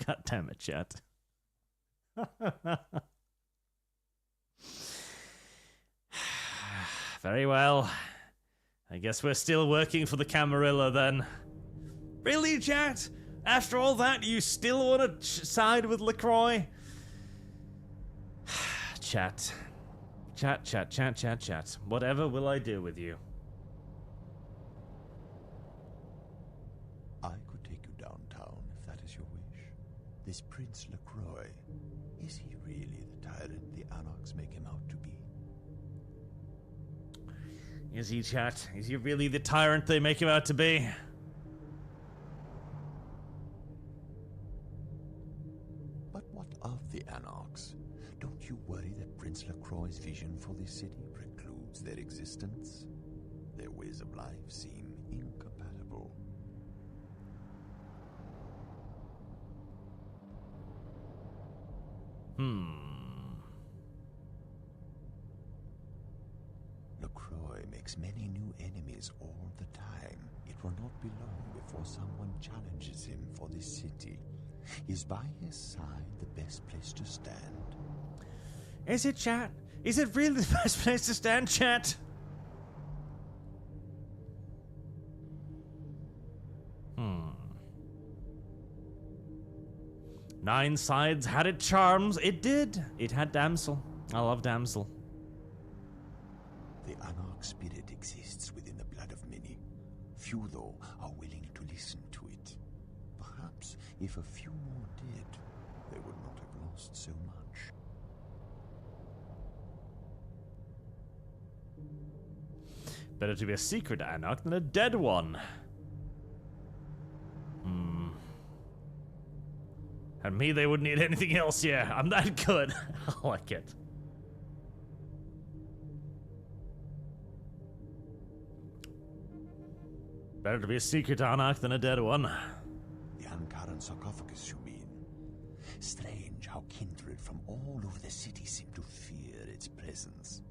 [SPEAKER 1] God damn it, chat. Very well. I guess we're still working for the Camarilla then. Really, chat? After all that, you still want to side with LaCroix? Chat. Chat. Whatever will I do with you?
[SPEAKER 10] I could take you downtown if that is your wish. This Prince LaCroix, is he really the tyrant the Anarchs make him out to be?
[SPEAKER 1] Is he, chat? Is he really the tyrant they make him out to be?
[SPEAKER 10] But what of the Anarchs? Don't you worry that Prince LaCroix's vision for this city precludes their existence? Their ways of life seem incompatible. LaCroix makes many new enemies all the time. It will not be long before someone challenges him for this city. Is by his side the best place to stand?
[SPEAKER 1] Is it, chat? Is it really the best place to stand, chat? Nine sides had its charms. It did. It had damsel. I love damsel.
[SPEAKER 10] The Anarch spirit exists within the blood of many. Few, though, are willing to listen to it. Perhaps if a few more did, they would not have lost so much.
[SPEAKER 1] Better to be a secret Anarch than a dead one. And me, they wouldn't need anything else, yeah. I'm that good. I like it. Better to be a secret Anarch than a dead one.
[SPEAKER 10] The Ankaran sarcophagus, you mean? Strange how kindred from all over the city seem to fear its presence.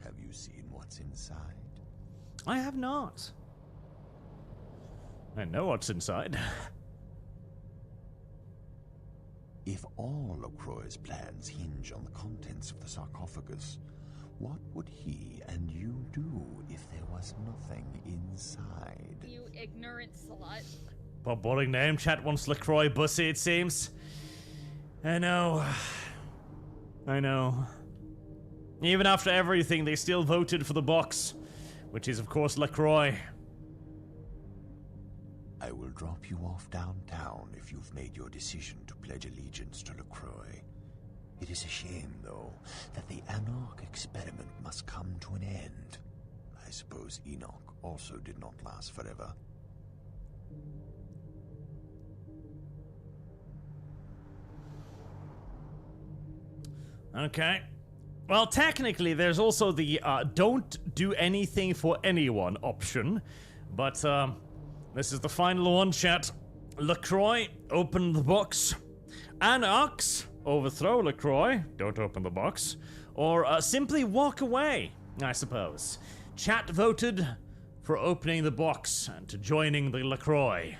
[SPEAKER 10] Have you seen what's inside?
[SPEAKER 1] I have not. I know what's inside.
[SPEAKER 10] If all LaCroix's plans hinge on the contents of the sarcophagus, what would he and you do if there was nothing inside?
[SPEAKER 11] You ignorant slut.
[SPEAKER 1] Bob boring name. Chat wants LaCroix bussy, it seems. I know. Even after everything, they still voted for the box, which is, of course, LaCroix.
[SPEAKER 10] I will drop you off downtown if you've made your decision to pledge allegiance to LaCroix. It is a shame, though, that the Anarch experiment must come to an end. I suppose Enoch also did not last forever.
[SPEAKER 1] Okay. Well, technically, there's also the don't do anything for anyone option. But, this is the final one, chat. LaCroix, open the box. Anarchs, overthrow LaCroix, don't open the box, or simply walk away, I suppose. Chat voted for opening the box and to joining the LaCroix.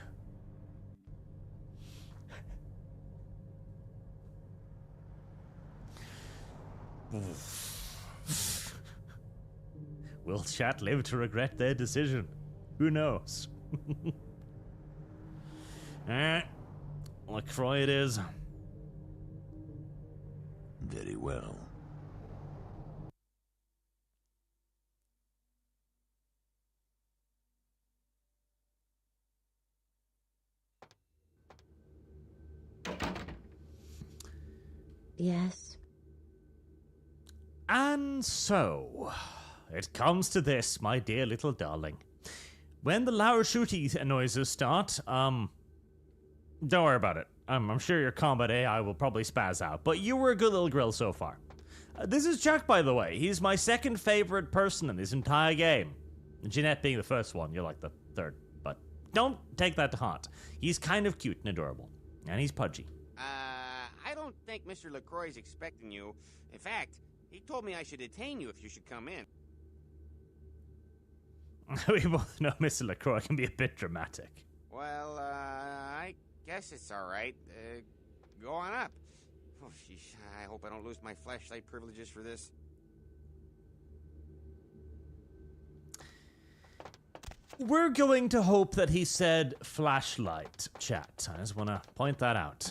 [SPEAKER 1] Will chat live to regret their decision? Who knows? LaCroix it is.
[SPEAKER 10] Very well.
[SPEAKER 8] Yes.
[SPEAKER 1] And so, it comes to this, my dear little darling. When the loud shooty noises start, don't worry about it. I'm sure your combat AI will probably spaz out, but you were a good little grill so far. This is Jack, by the way. He's my second favorite person in this entire game. Jeanette being the first one, you're like the third, but don't take that to heart. He's kind of cute and adorable, and he's pudgy.
[SPEAKER 2] I don't think Mr. LaCroix is expecting you. In fact, he told me I should detain you if you should come in.
[SPEAKER 1] We both know Mr. LaCroix can be a bit dramatic.
[SPEAKER 2] Well, I guess it's all right. Go on up. Oh, sheesh. I hope I don't lose my flashlight privileges for this.
[SPEAKER 1] We're going to hope that he said flashlight, chat. I just want to point that out.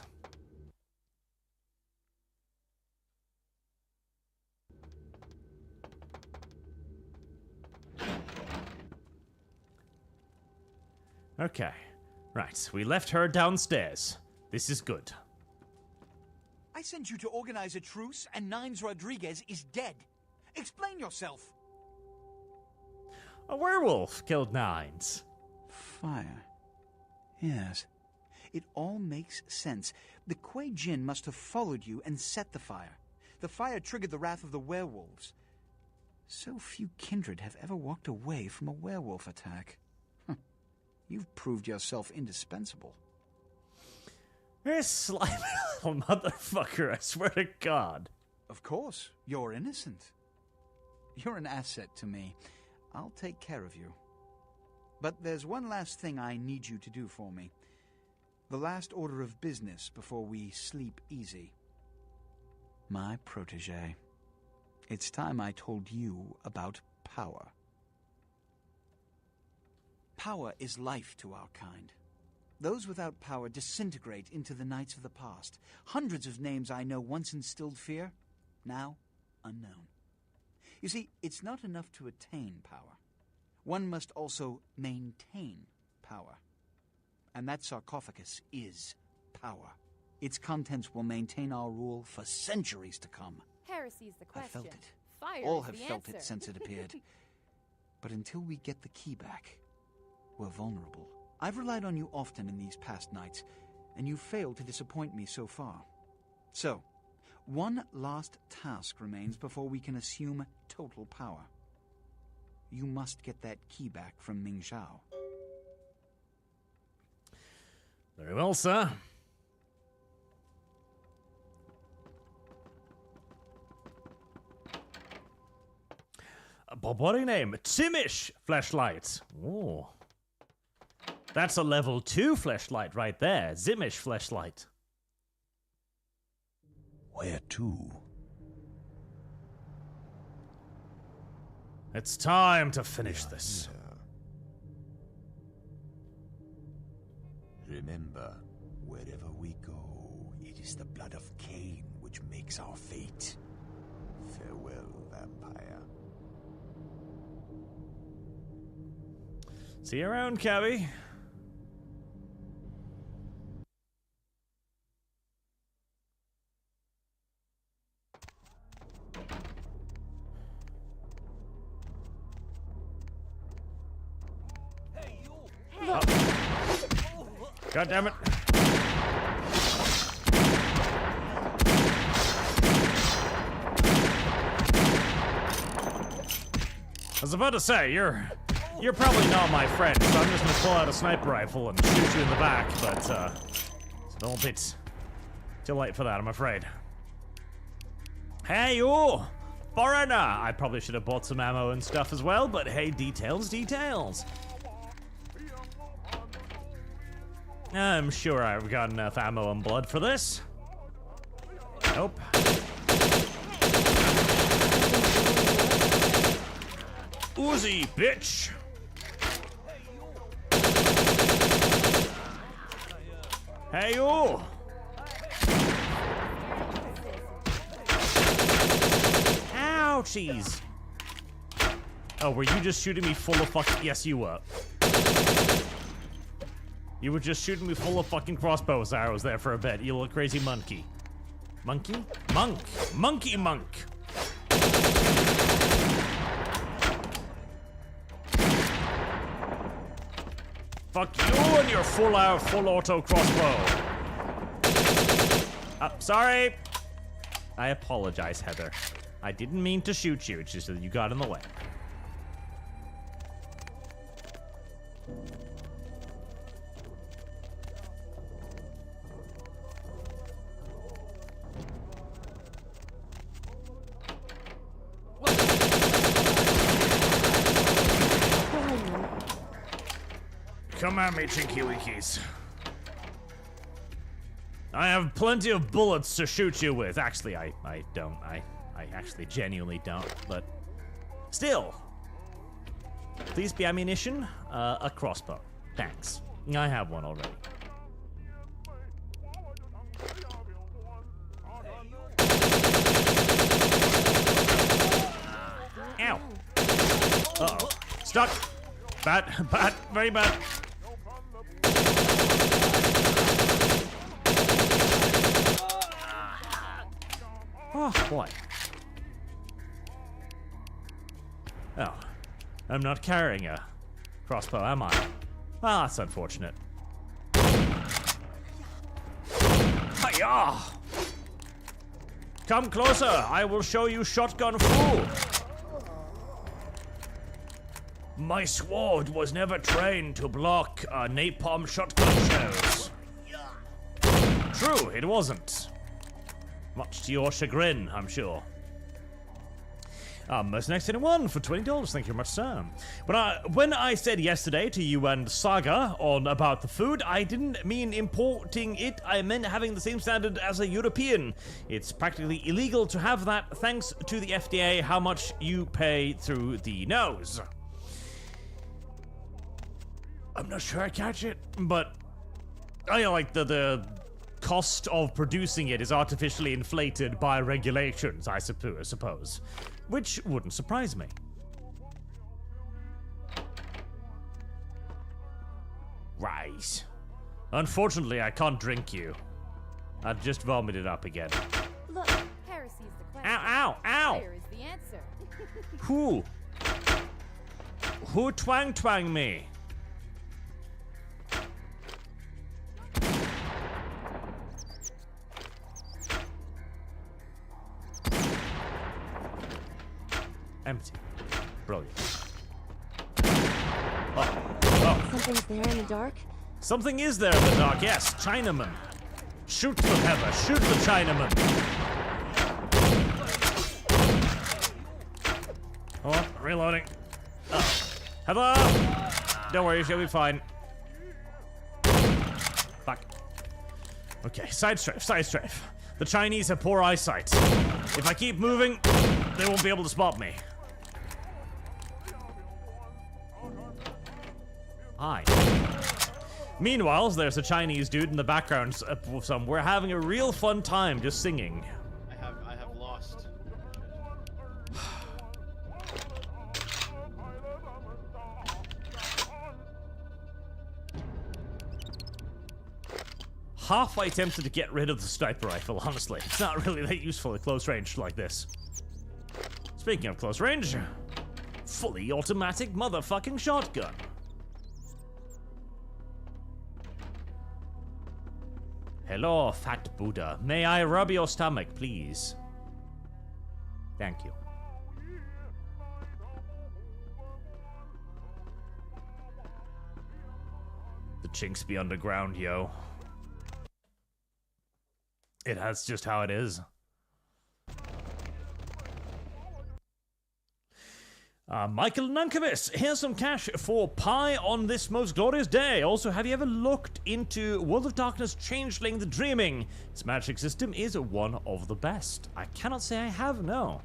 [SPEAKER 1] Okay. Right, we left her downstairs. This is good.
[SPEAKER 3] I sent you to organize a truce, and Nines Rodriguez is dead. Explain yourself.
[SPEAKER 1] A werewolf killed Nines.
[SPEAKER 3] Fire. Yes. It all makes sense. The Kuei Jin must have followed you and set the fire. The fire triggered the wrath of the werewolves. So few kindred have ever walked away from a werewolf attack. You've proved yourself indispensable.
[SPEAKER 1] You're a slimy little motherfucker, I swear to God.
[SPEAKER 3] Of course, you're innocent. You're an asset to me. I'll take care of you. But there's one last thing I need you to do for me. The last order of business before we sleep easy. My protege. It's time I told you about power. Power is life to our kind. Those without power disintegrate into the knights of the past. Hundreds of names I know once instilled fear, now unknown. You see, it's not enough to attain power. One must also maintain power. And that sarcophagus is power. Its contents will maintain our rule for centuries to come.
[SPEAKER 8] Heresy's the question.
[SPEAKER 3] I felt it.
[SPEAKER 8] Fire
[SPEAKER 3] All
[SPEAKER 8] is
[SPEAKER 3] have
[SPEAKER 8] the
[SPEAKER 3] felt
[SPEAKER 8] answer.
[SPEAKER 3] it since it appeared. But until we get the key back, we're vulnerable. I've relied on you often in these past nights, and you've failed to disappoint me so far. So, one last task remains before we can assume total power. You must get that key back from Ming Zhao.
[SPEAKER 1] Very well, sir. What a name. Timish flashlight. Oh. That's a level 2 flashlight right there. Zimish flashlight.
[SPEAKER 10] Where to?
[SPEAKER 1] It's time to finish this.
[SPEAKER 10] Remember, wherever we go, it is the blood of Cain which makes our fate. Farewell, vampire.
[SPEAKER 1] See you around, Cabby. God damn it. I was about to say, you're probably not my friend, so I'm just gonna pull out a sniper rifle and shoot you in the back, but it's a little bit too late for that, I'm afraid. Hey, you! Foreigner! I probably should have bought some ammo and stuff as well, but hey, details, details. I'm sure I've got enough ammo and blood for this. Nope. Uzi, bitch! Hey, you! Ouchies! Oh, were you just shooting me full of fucking... Yes, you were. You were just shooting me full of fucking crossbows arrows there for a bit, you little crazy monkey. Monkey? Monk! Monkey monk! Fuck you and your full auto crossbow. Sorry. I apologize, Heather. I didn't mean to shoot you, it's just that you got in the way. Come at me, Chinky Winkies. I have plenty of bullets to shoot you with. Actually, I don't. I actually genuinely don't, but still. Please be ammunition. A crossbow. Thanks. I have one already. Ow. Uh-oh. Stuck. Bad, very bad. Oh, boy. Oh, I'm not carrying a crossbow, am I? Ah, that's unfortunate. Hiya! Come closer, I will show you shotgun fool. My sword was never trained to block napalm shotgun shells. True, it wasn't. Much to your chagrin, I'm sure. Mercenaries 21 for $20. Thank you very much, sir. When I said yesterday to you and Saga about the food, I didn't mean importing it. I meant having the same standard as a European. It's practically illegal to have that thanks to the FDA, how much you pay through the nose. I'm not sure I catch it, but I like the cost of producing it is artificially inflated by regulations, I suppose. Which wouldn't surprise me. Right. Unfortunately, I can't drink you. I just vomited up again.
[SPEAKER 8] Look, heresy is the question.
[SPEAKER 1] Ow, ow, ow!
[SPEAKER 8] Fire is the answer.
[SPEAKER 1] Who twang me? Empty. Brilliant. Oh.
[SPEAKER 8] Something's there in the dark?
[SPEAKER 1] Something is there in the dark, yes. Chinaman. Shoot them, Heather. Shoot the Chinaman. Oh, reloading. Oh. Heather! Don't worry, she'll be fine. Fuck. Okay, side strafe. The Chinese have poor eyesight. If I keep moving, they won't be able to spot me. Hi. Meanwhile, there's a Chinese dude in the background somewhere having a real fun time just singing.
[SPEAKER 9] I have lost.
[SPEAKER 1] Half I tempted to get rid of the sniper rifle, honestly. It's not really that useful at close range like this. Speaking of close range, fully automatic motherfucking shotgun. Hello, fat Buddha. May I rub your stomach, please? Thank you. The chinks be underground, yo. That's just how it is. Michael Nankovitz, here's some cash for pie on this most glorious day. Also, have you ever looked into World of Darkness Changeling the Dreaming? Its magic system is one of the best. I cannot say I have, no.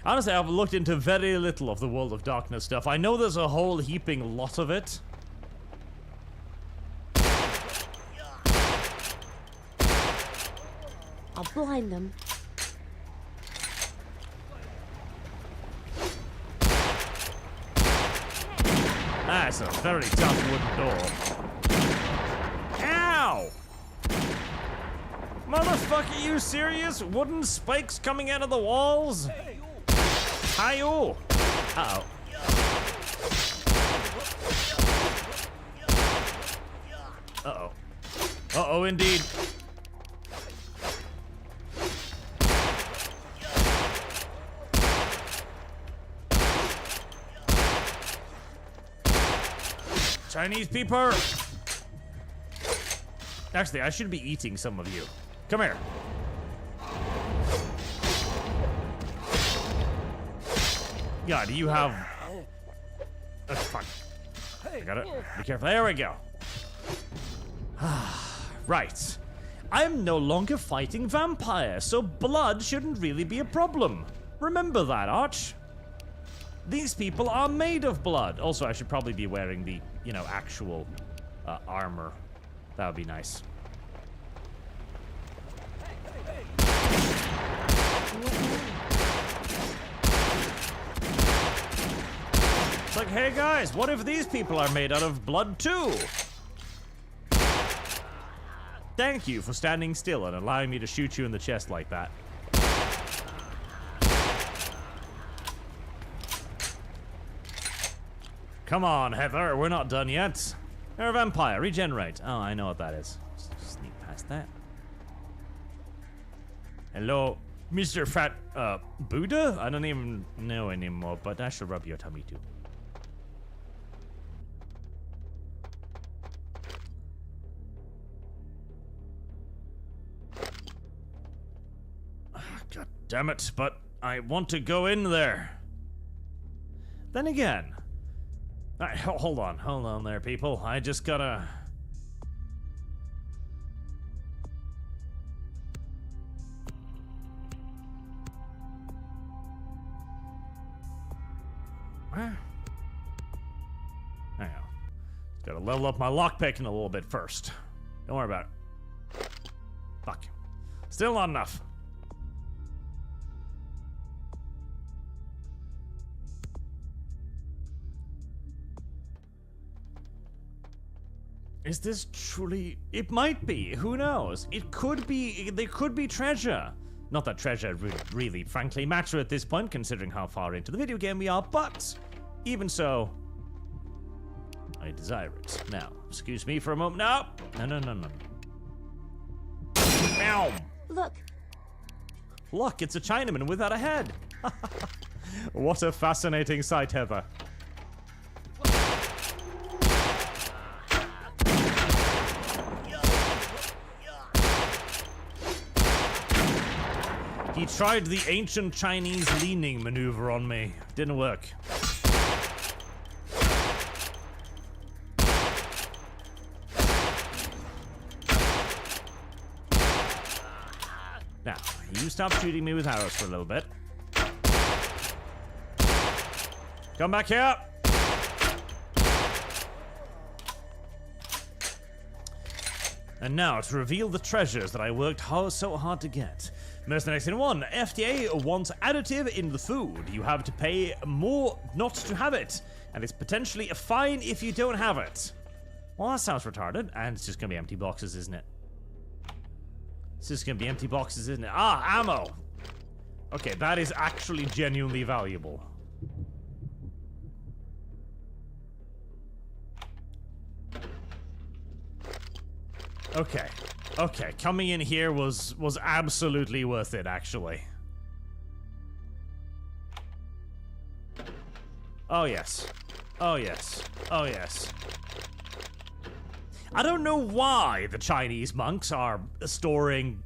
[SPEAKER 1] Honestly, I've looked into very little of the World of Darkness stuff. I know there's a whole heaping lot of it.
[SPEAKER 8] I'll blind them.
[SPEAKER 1] That's a very tough wooden door. Ow! Motherfucker, you serious? Wooden spikes coming out of the walls? Hi-oh! Uh-oh. Uh-oh. Uh-oh, indeed. Chinese peeper! Actually, I should be eating some of you. Come here. God, do you have... Oh, fuck. I got it. Be careful. There we go. Right. I'm no longer fighting vampires, so blood shouldn't really be a problem. Remember that, Arch. These people are made of blood. Also, I should probably be wearing the, you know, actual armor. That would be nice. It's like, hey guys, what if these people are made out of blood too? Thank you for standing still and allowing me to shoot you in the chest like that. Come on, Heather, we're not done yet. You're a vampire, regenerate. Oh, I know what that is. Just sneak past that. Hello, Mr. Fat, Buddha? I don't even know anymore, but I shall rub your tummy too. God damn it, but I want to go in there. Then again... Alright, hold on there, people. I just gotta... Hang on. Just gotta level up my lockpicking a little bit first. Don't worry about it. Fuck. Still not enough. Is this truly... It might be. Who knows? It could be... There could be treasure. Not that treasure would really, frankly, matter at this point, considering how far into the video game we are, but... Even so... I desire it. Now, excuse me for a moment. No! No. Meow!
[SPEAKER 8] Look.
[SPEAKER 1] Look, it's a Chinaman without a head. What a fascinating sight, Heather. He tried the ancient Chinese leaning maneuver on me. Didn't work. Now, you stop shooting me with arrows for a little bit. Come back here! And now, to reveal the treasures that I worked so hard to get. Mercenaries in 1, FDA wants additive in the food. You have to pay more not to have it. And it's potentially a fine if you don't have it. Well, that sounds retarded. And it's just gonna be empty boxes, isn't it? It's just gonna be empty boxes, isn't it? Ah, ammo! Okay, that is actually genuinely valuable. Okay, coming in here was absolutely worth it, actually. Oh yes. Oh yes. Oh yes. I don't know why the Chinese monks are storing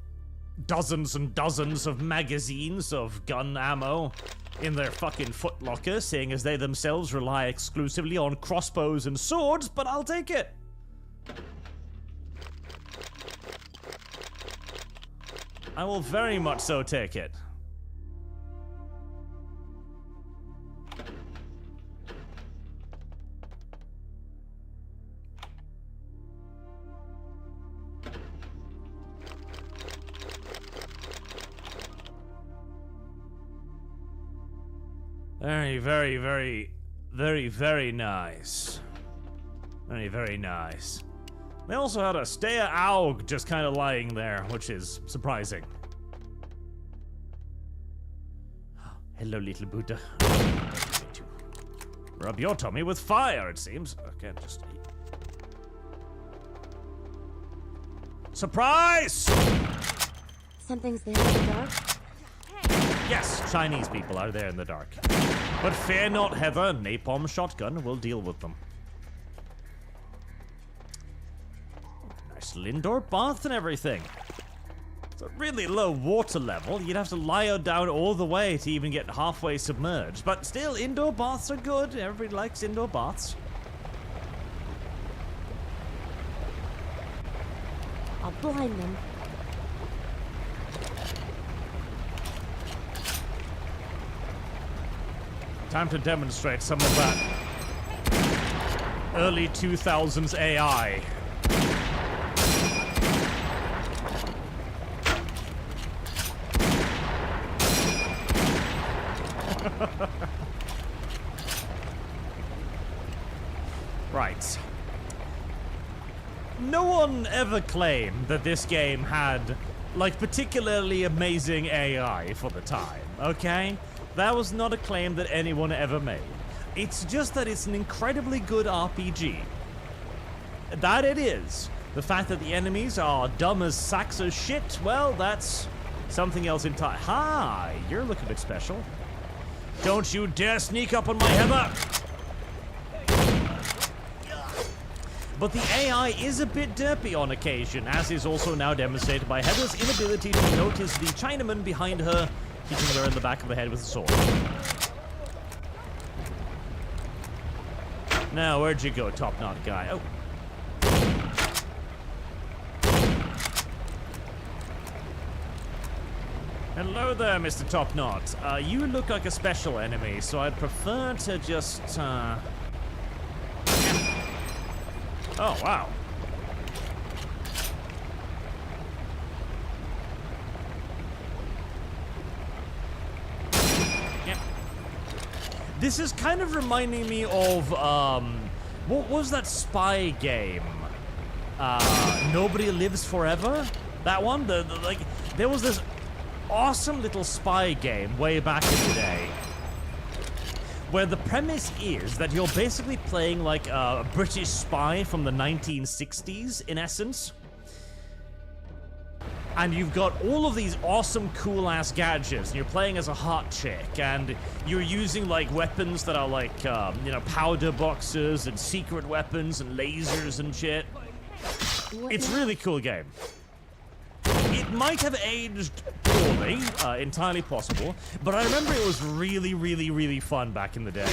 [SPEAKER 1] dozens and dozens of magazines of gun ammo in their fucking footlocker, seeing as they themselves rely exclusively on crossbows and swords, but I'll take it. I will very much so take it. Very, very, very, very, very nice. Very, very nice. They also had a Staya Aug just kind of lying there, which is surprising. Hello, little Buddha. Rub your tummy with fire, it seems. Okay, just eat. Surprise!
[SPEAKER 8] Something's there in the dark?
[SPEAKER 1] Yes, Chinese people are there in the dark. But fear not, Heather. Napalm shotgun will deal with them. Nice indoor bath and everything. It's a really low water level. You'd have to lie down all the way to even get halfway submerged. But still, indoor baths are good. Everybody likes indoor baths.
[SPEAKER 8] I'll blind them.
[SPEAKER 1] Time to demonstrate some of that early 2000s AI. Right. No one ever claimed that this game had, like, particularly amazing AI for the time, okay? That was not a claim that anyone ever made. It's just that it's an incredibly good RPG. That it is. The fact that the enemies are dumb as sacks of shit, well, that's something else entirely. Hi, you're looking a bit special. Don't you dare sneak up on my Heather! But the AI is a bit derpy on occasion, as is also now demonstrated by Heather's inability to notice the Chinaman behind her, hitting her in the back of the head with a sword. Now, where'd you go, top knot guy? Oh. Hello there, Mr. Top Knot. You look like a special enemy, so I'd prefer to just, Oh, wow. Yep. This is kind of reminding me of, what was that spy game? Nobody Lives Forever? That one? Like, there was this awesome little spy game way back in the day, where the premise is that you're basically playing like a British spy from the 1960s, in essence. And you've got all of these awesome, cool-ass gadgets, and you're playing as a hot chick, and you're using, like, weapons that are, like, you know, powder boxes, and secret weapons, and lasers and shit. It's a really cool game. It might have aged poorly, entirely possible, but I remember it was really, really, really fun back in the day.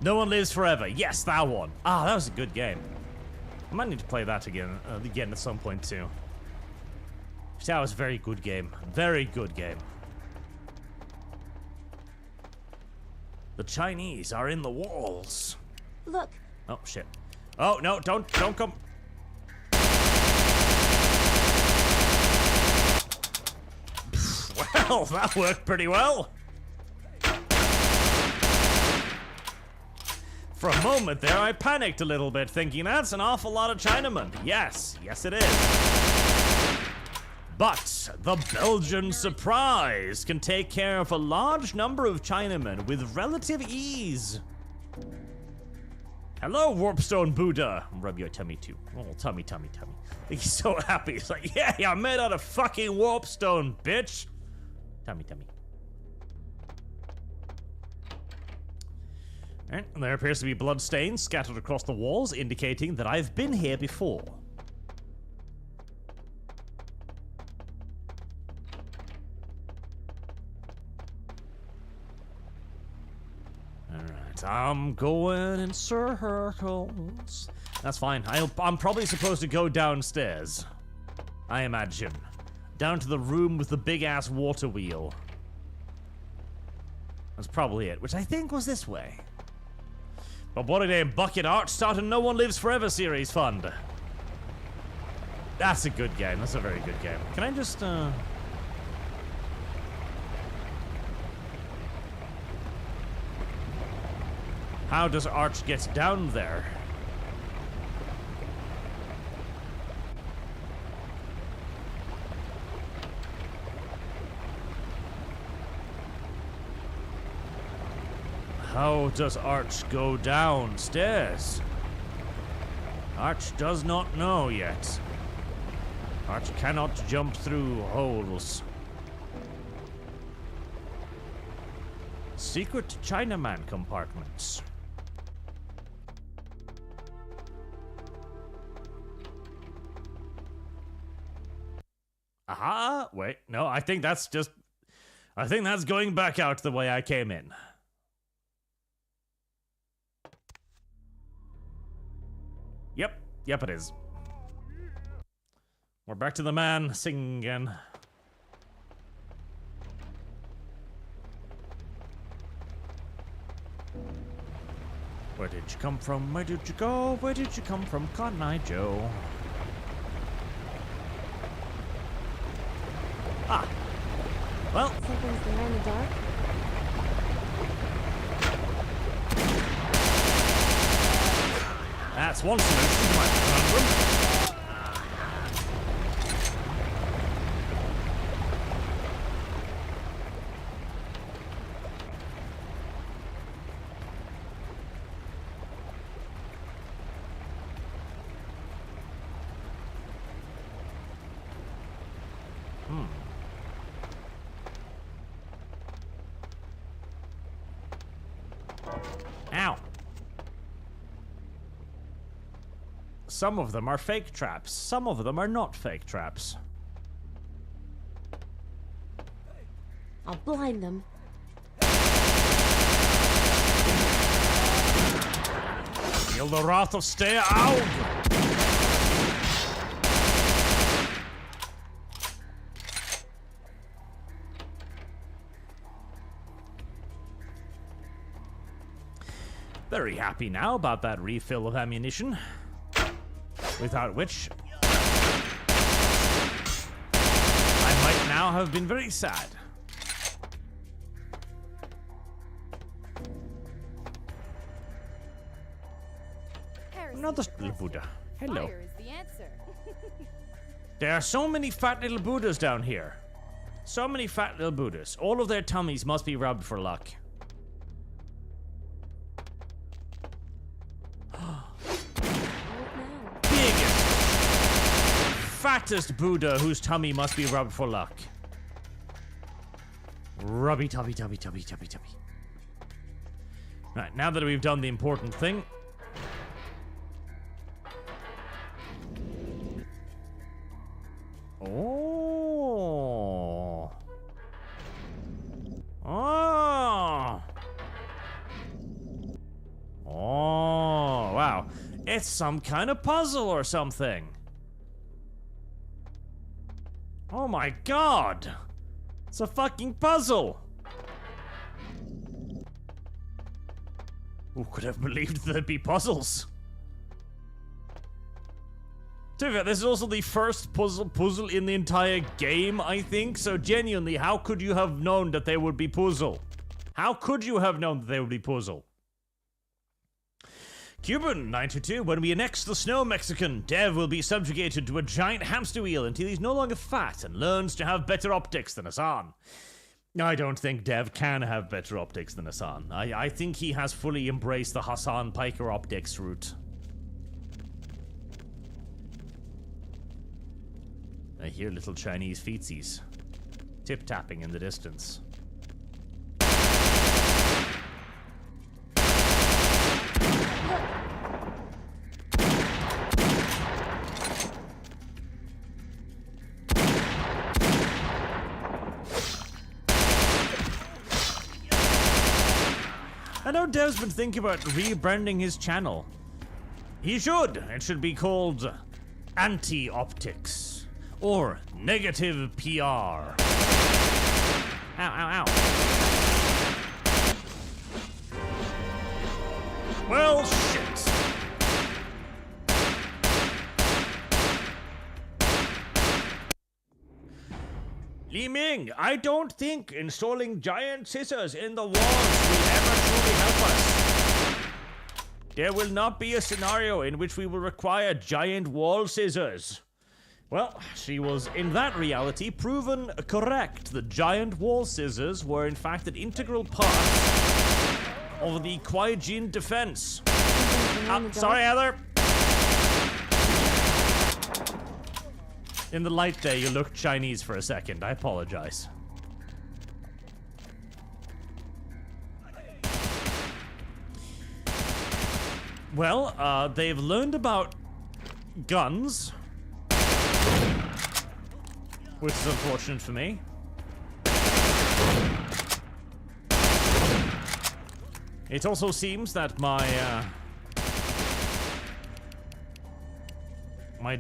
[SPEAKER 1] No One Lives Forever. Yes, that one. Ah, that was a good game. I might need to play that again at some point too. That was a very good game. Very good game. The Chinese are in the walls.
[SPEAKER 8] Look.
[SPEAKER 1] Oh, shit. Oh, no, don't come. Well, that worked pretty well. For a moment there, I panicked a little bit, thinking that's an awful lot of Chinamen. Yes, yes it is. But the Belgian surprise can take care of a large number of Chinamen with relative ease. Hello, Warpstone Buddha. Rub your tummy too. Oh, tummy. He's so happy. He's like, yeah, I'm made out of fucking warpstone, bitch. Tummy. Alright, and there appears to be blood stains scattered across the walls, indicating that I've been here before. Alright, I'm going in circles. That's fine. I'm probably supposed to go downstairs. I imagine. Down to the room with the big-ass water wheel. That's probably it, which I think was this way. But what a name, Bucket Art started No One Lives Forever series fund. That's a good game. That's a very good game. Can I just, How does Arch get down there? How does Arch go downstairs? Arch does not know yet. Arch cannot jump through holes. Secret Chinaman compartments. Aha! Wait, no, I think that's going back out the way I came in. Yep, it is. We're back to the man singing again. Where did you come from? Where did you go? Where did you come from, Cotton Eye Joe? Ah. Well.
[SPEAKER 8] Something's there in the dark.
[SPEAKER 1] That's one solution to my conundrum. Ow. Some of them are fake traps. Some of them are not fake traps.
[SPEAKER 8] I'll blind them.
[SPEAKER 1] Feel the wrath of Stay Out! Very happy now about that refill of ammunition. Without which, I might now have been very sad. Another little Buddha. Hello.
[SPEAKER 11] Fire is the answer.
[SPEAKER 1] There are so many fat little Buddhas down here. So many fat little Buddhas. All of their tummies must be rubbed for luck. Fattest Buddha whose tummy must be rubbed for luck. Rubby tubby tubby tubby tubby tubby. Right, now that we've done the important thing. Oh. Oh. Oh, wow. It's some kind of puzzle or something. Oh my god! It's a fucking puzzle! Who could have believed there'd be puzzles? To be fair, this is also the first puzzle in the entire game, I think, so genuinely, how could you have known that there would be puzzle? How could you have known that there would be puzzle? Cuban 922, when we annex the snow Mexican, Dev will be subjugated to a giant hamster wheel until he's no longer fat and learns to have better optics than Hassan. I don't think Dev can have better optics than Hassan. I think he has fully embraced the Hassan Piker optics route. I hear little Chinese feetsies tip-tapping in the distance. I know Dev's been thinking about rebranding his channel. He should. It should be called Anti-Optics or Negative PR. Ow, ow, ow. Well, shit. Li Ming, I don't think installing giant scissors in the walls will ever truly help us. There will not be a scenario in which we will require giant wall scissors. Well, she was, in that reality, proven correct. The giant wall scissors were, in fact, an integral part of the Kwai-Jin defense. Sorry, Heather. In the light there, you looked Chinese for a second. I apologize. Well, they've learned about guns, which is unfortunate for me. It also seems that my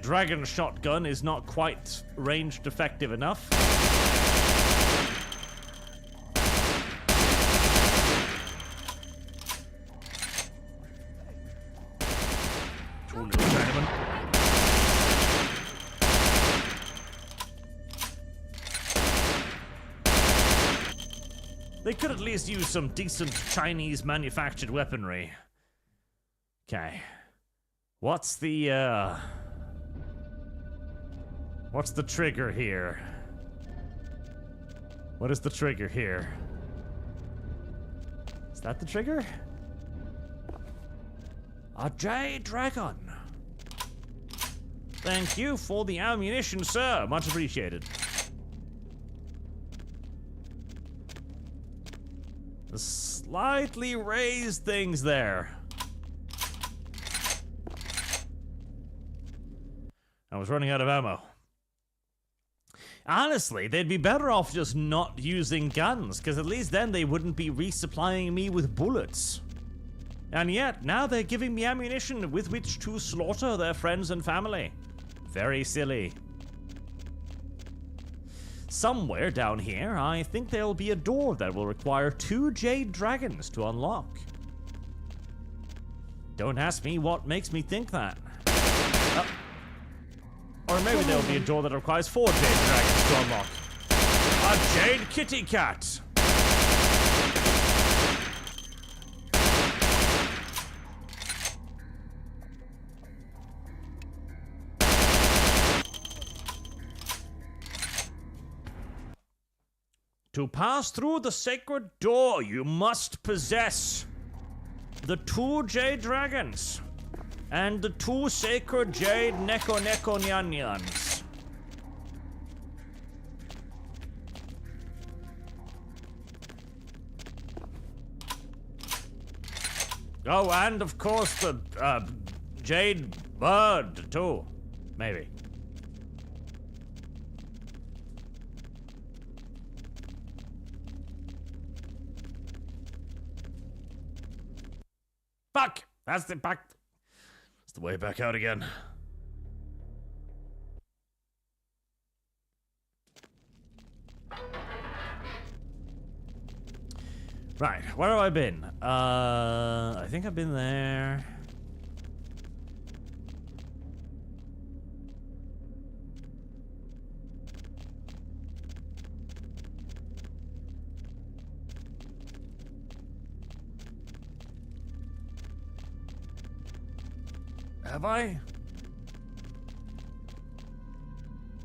[SPEAKER 1] dragon shotgun is not quite ranged effective enough. Two little Chinamen. They could at least use some decent Chinese manufactured weaponry. Okay. What's the trigger here? What is the trigger here? Is that the trigger? A Jade Dragon. Thank you for the ammunition, sir. Much appreciated. The slightly raised things there. I was running out of ammo. Honestly, they'd be better off just not using guns, because at least then they wouldn't be resupplying me with bullets. And yet, now they're giving me ammunition with which to slaughter their friends and family. Very silly. Somewhere down here, I think there'll be a door that will require 2 Jade Dragons to unlock. Don't ask me what makes me think that. Or maybe there'll be a door that requires 4 Jade Dragons to unlock. A Jade Kitty Cat! To pass through the sacred door, you must possess the 2 Jade Dragons and the 2 sacred Jade Neko Neko Nyan Nyans. Oh, and of course the Jade Bird, too. Maybe. Fuck! That's the back. It's the way back out again. Right, where have I been? I think I've been there. Have I?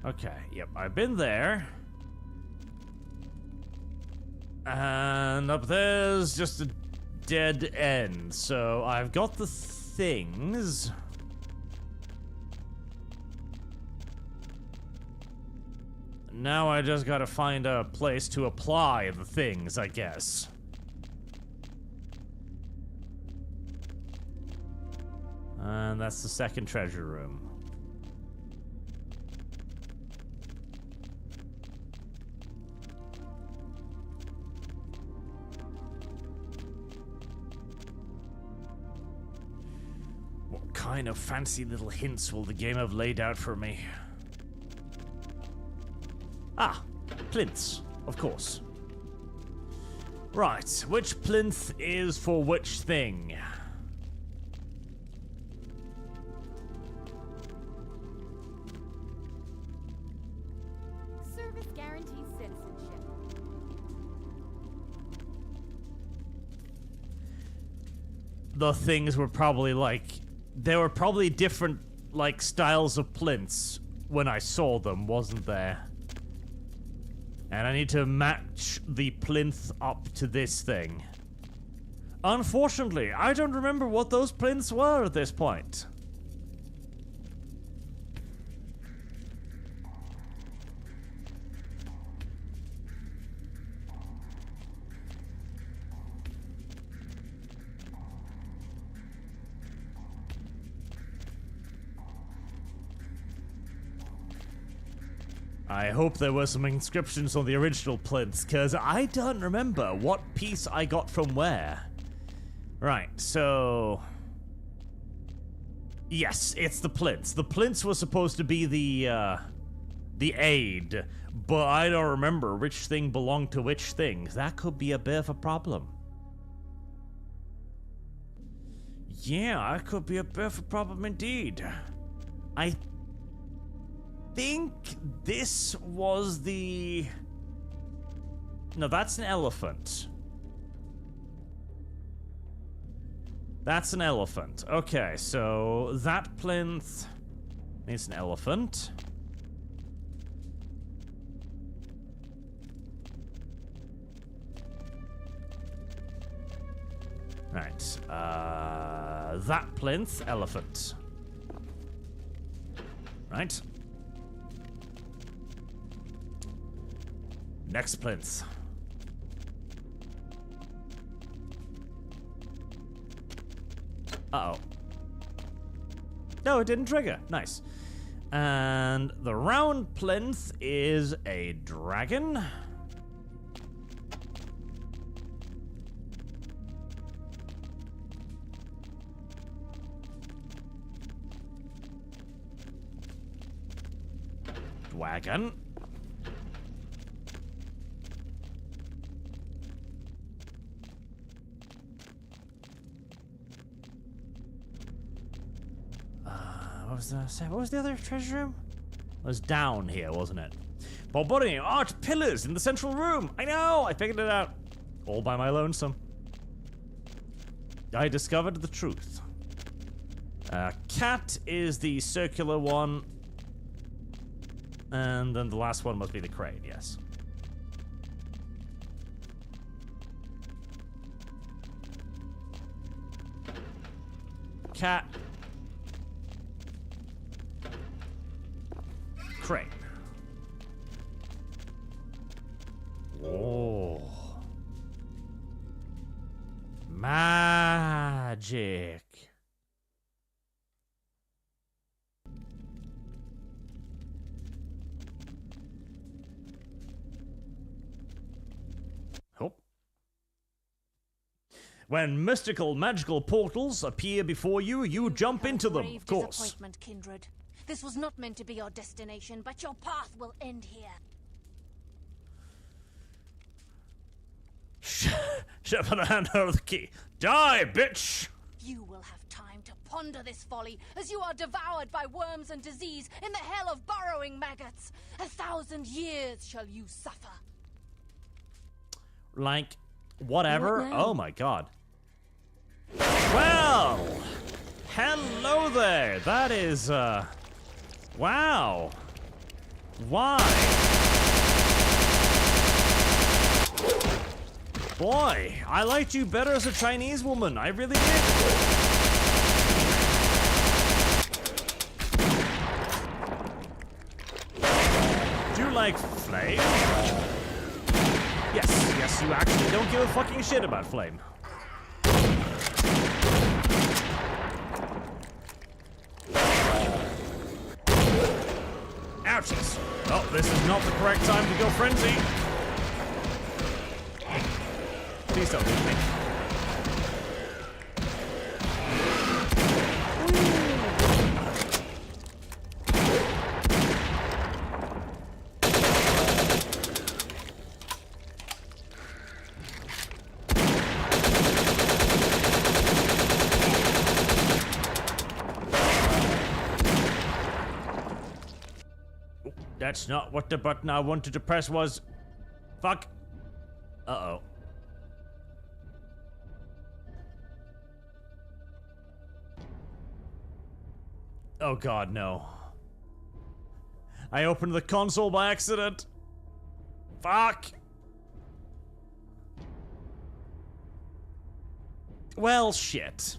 [SPEAKER 1] Okay, yep, I've been there. And up there's just a dead end. So I've got the things. Now I just gotta find a place to apply the things, I guess. And that's the second treasure room. What kind of fancy little hints will the game have laid out for me? Ah, plinths, of course. Right, which plinth is for which thing?
[SPEAKER 11] Service guarantees citizenship.
[SPEAKER 1] The things were probably like... There were probably different, like, styles of plinths when I saw them, wasn't there? And I need to match the plinth up to this thing. Unfortunately, I don't remember what those plinths were at this point. I hope there were some inscriptions on the original plinths, because I don't remember what piece I got from where. Right, so... Yes, it's the plinths. The plinths were supposed to be the aid, but I don't remember which thing belonged to which thing. That could be a bit of a problem. Yeah, that could be a bit of a problem indeed. I think this was the... No, that's an elephant. That's an elephant. Okay, so that plinth is an elephant. Right, that plinth, elephant. Right. Next plinth. Uh-oh. No, it didn't trigger. Nice. And the round plinth is a dragon. Wagon. What was the other treasure room? It was down here, wasn't it? Barbarian arch pillars in the central room. I know, I figured it out. All by my lonesome. I discovered the truth. Cat is the circular one. And then the last one must be the crane, yes. Cat. Crane. Oh. Magic. Oh. When mystical, magical portals appear before you, you jump into them, of course.
[SPEAKER 4] Disappointment, Kindred. This was not meant to be your destination, but your path will end here.
[SPEAKER 1] Shepherd, hand over the key. Die, bitch!
[SPEAKER 4] You will have time to ponder this folly as you are devoured by worms and disease in the hell of burrowing maggots. 1,000 years shall you suffer.
[SPEAKER 1] Like, whatever. Oh my god. Well, hello there. That is, wow. Why? Boy, I liked you better as a Chinese woman. I really did. Do you like Flame? Yes, you actually don't give a fucking shit about Flame. Ouchies. Oh, this is not the correct time to go frenzy. Please don't leave me. That's not what the button I wanted to press was. Fuck. Uh-oh. Oh god, no. I opened the console by accident. Fuck. Well, shit.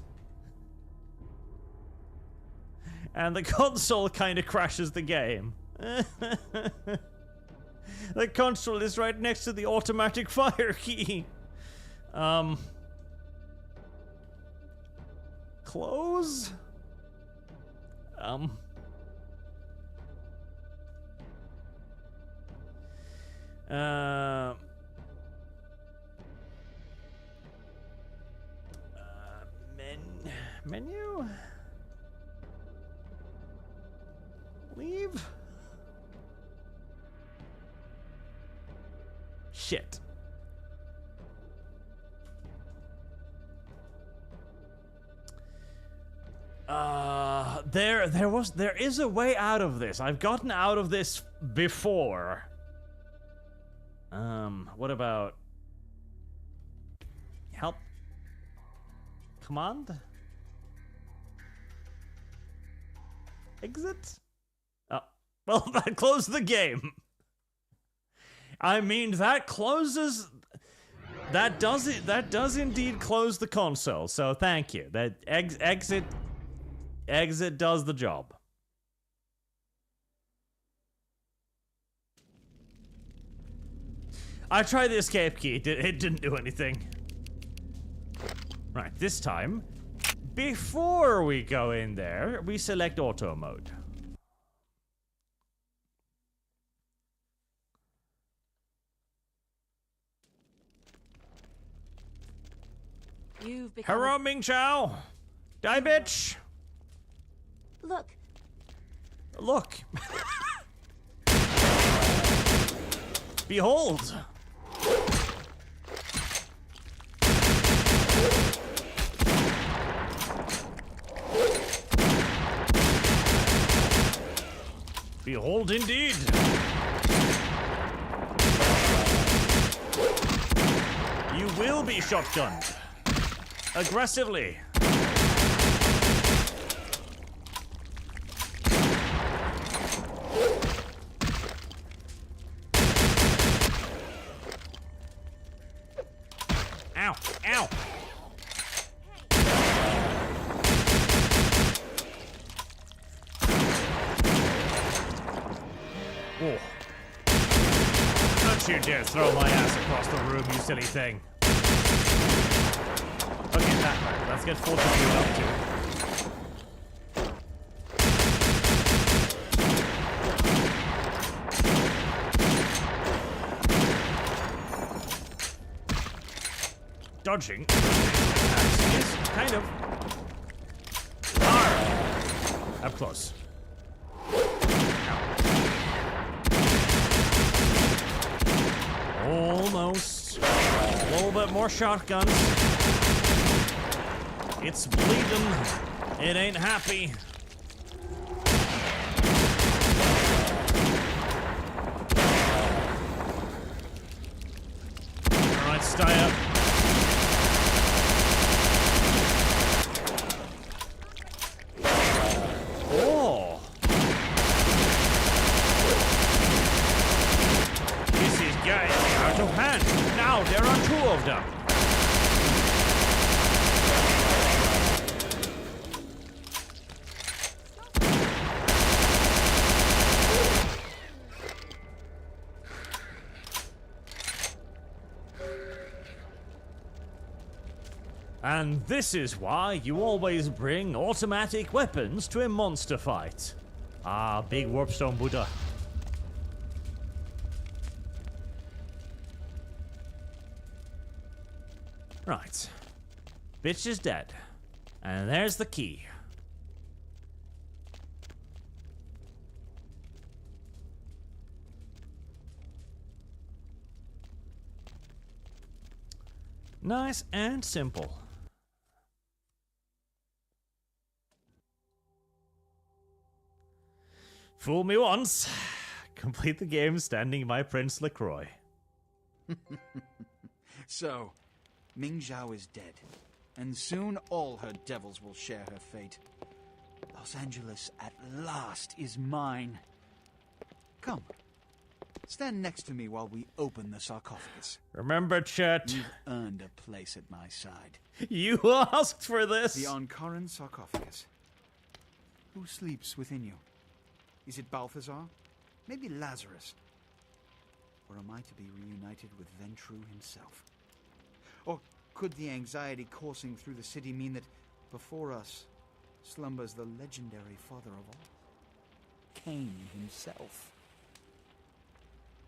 [SPEAKER 1] And the console kind of crashes the game. The console is right next to the automatic fire key. Close? Menu? Leave? Shit. There is a way out of this. I've gotten out of this before. What about help? Command? Exit? Oh, well, that closed the game. I mean, that closes. That does indeed close the console. So thank you. That exit does the job. I tried the escape key. It didn't do anything. Right, this time, before we go in there, we select auto mode.
[SPEAKER 4] You've become.
[SPEAKER 1] Hello, Ming Chao. Die, bitch.
[SPEAKER 4] Look.
[SPEAKER 1] Look. Behold. Behold indeed. You will be shotgunned. Aggressively. Ow, ow. Whoa. Don't you dare throw my ass across the room, you silly thing. Okay, that hurt. Let's get fortitude up too. Dodging. Yes, kind of. Arr! Up close. Almost. A little bit more shotguns. It's bleeding. It ain't happy. Alright, stay up. Oh! This is getting out of hand. Now there are two of them. And this is why you always bring automatic weapons to a monster fight. Ah, big warpstone Buddha. Right. Bitch is dead. And there's the key. Nice and simple. Fool me once. Complete the game standing by Prince LaCroix.
[SPEAKER 3] So, Ming Zhao is dead, and soon all her devils will share her fate. Los Angeles at last is mine. Come, stand next to me while we open the sarcophagus.
[SPEAKER 1] Remember, Chet.
[SPEAKER 3] You've earned a place at my side.
[SPEAKER 1] You asked for this.
[SPEAKER 3] The Ankaran sarcophagus. Who sleeps within you? Is it Balthazar? Maybe Lazarus? Or am I to be reunited with Ventru himself? Or could the anxiety coursing through the city mean that before us slumbers the legendary father of all? Cain himself.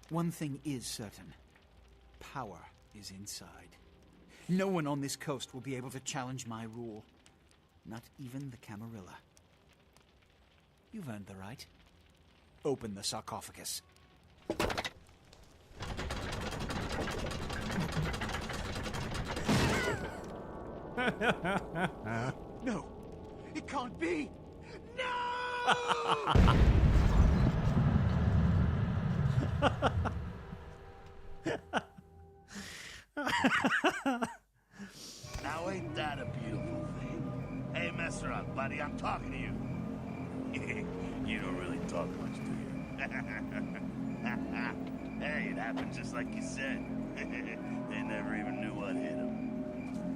[SPEAKER 3] One thing is certain. Power is inside. No one on this coast will be able to challenge my rule. Not even the Camarilla. You've earned the right. Open the sarcophagus. No! It can't be! No!
[SPEAKER 7] Now ain't that a beautiful thing? Hey, mess her up, buddy. I'm talking to you. You don't really talk much, do you? Hey, it happened just like you said. They never even knew what hit them.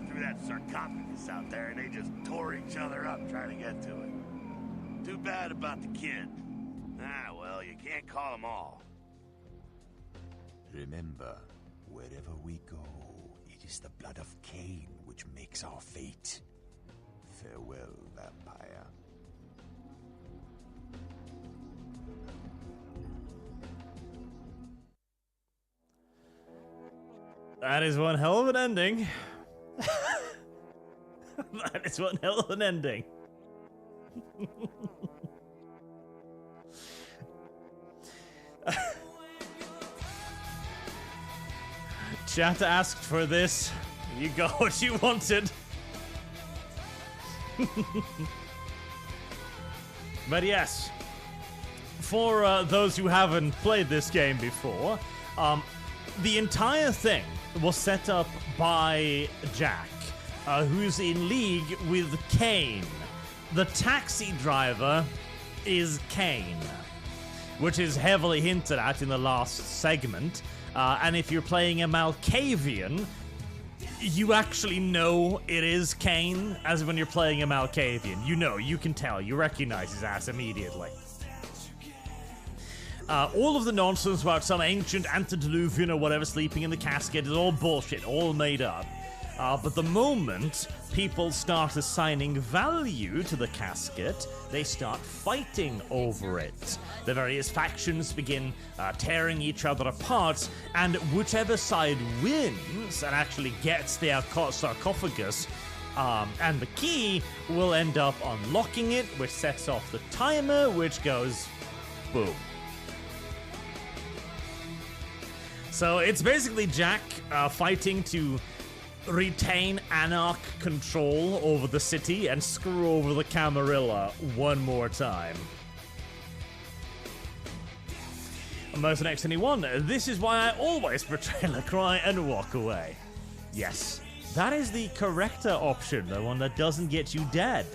[SPEAKER 7] Threw that sarcophagus out there and they just tore each other up trying to get to it. Too bad about the kid. Ah, well, you can't call them all.
[SPEAKER 10] Remember, wherever we go, it is the blood of Cain which makes our fate. Farewell, vampire.
[SPEAKER 1] That is one hell of an ending. That is one hell of an ending. Chat asked for this. You got what you wanted. But yes, for those who haven't played this game before, the entire thing was set up by Jack, who's in league with Cain. The taxi driver is Cain, which is heavily hinted at in the last segment. And if you're playing a Malkavian, you actually know it is Cain, as when you're playing a Malkavian. You know, you can tell, you recognize his ass immediately. All of the nonsense about some ancient antediluvian or whatever sleeping in the casket is all bullshit, all made up. But the moment people start assigning value to the casket, they start fighting over it. The various factions begin tearing each other apart, and whichever side wins and actually gets their sarcophagus and the key will end up unlocking it, which sets off the timer, which goes boom. So it's basically Jack fighting to retain Anarch control over the city and screw over the Camarilla one more time. Most next anyone, this is why I always betray LaCroix and walk away. Yes, that is the corrector option, the one that doesn't get you dead.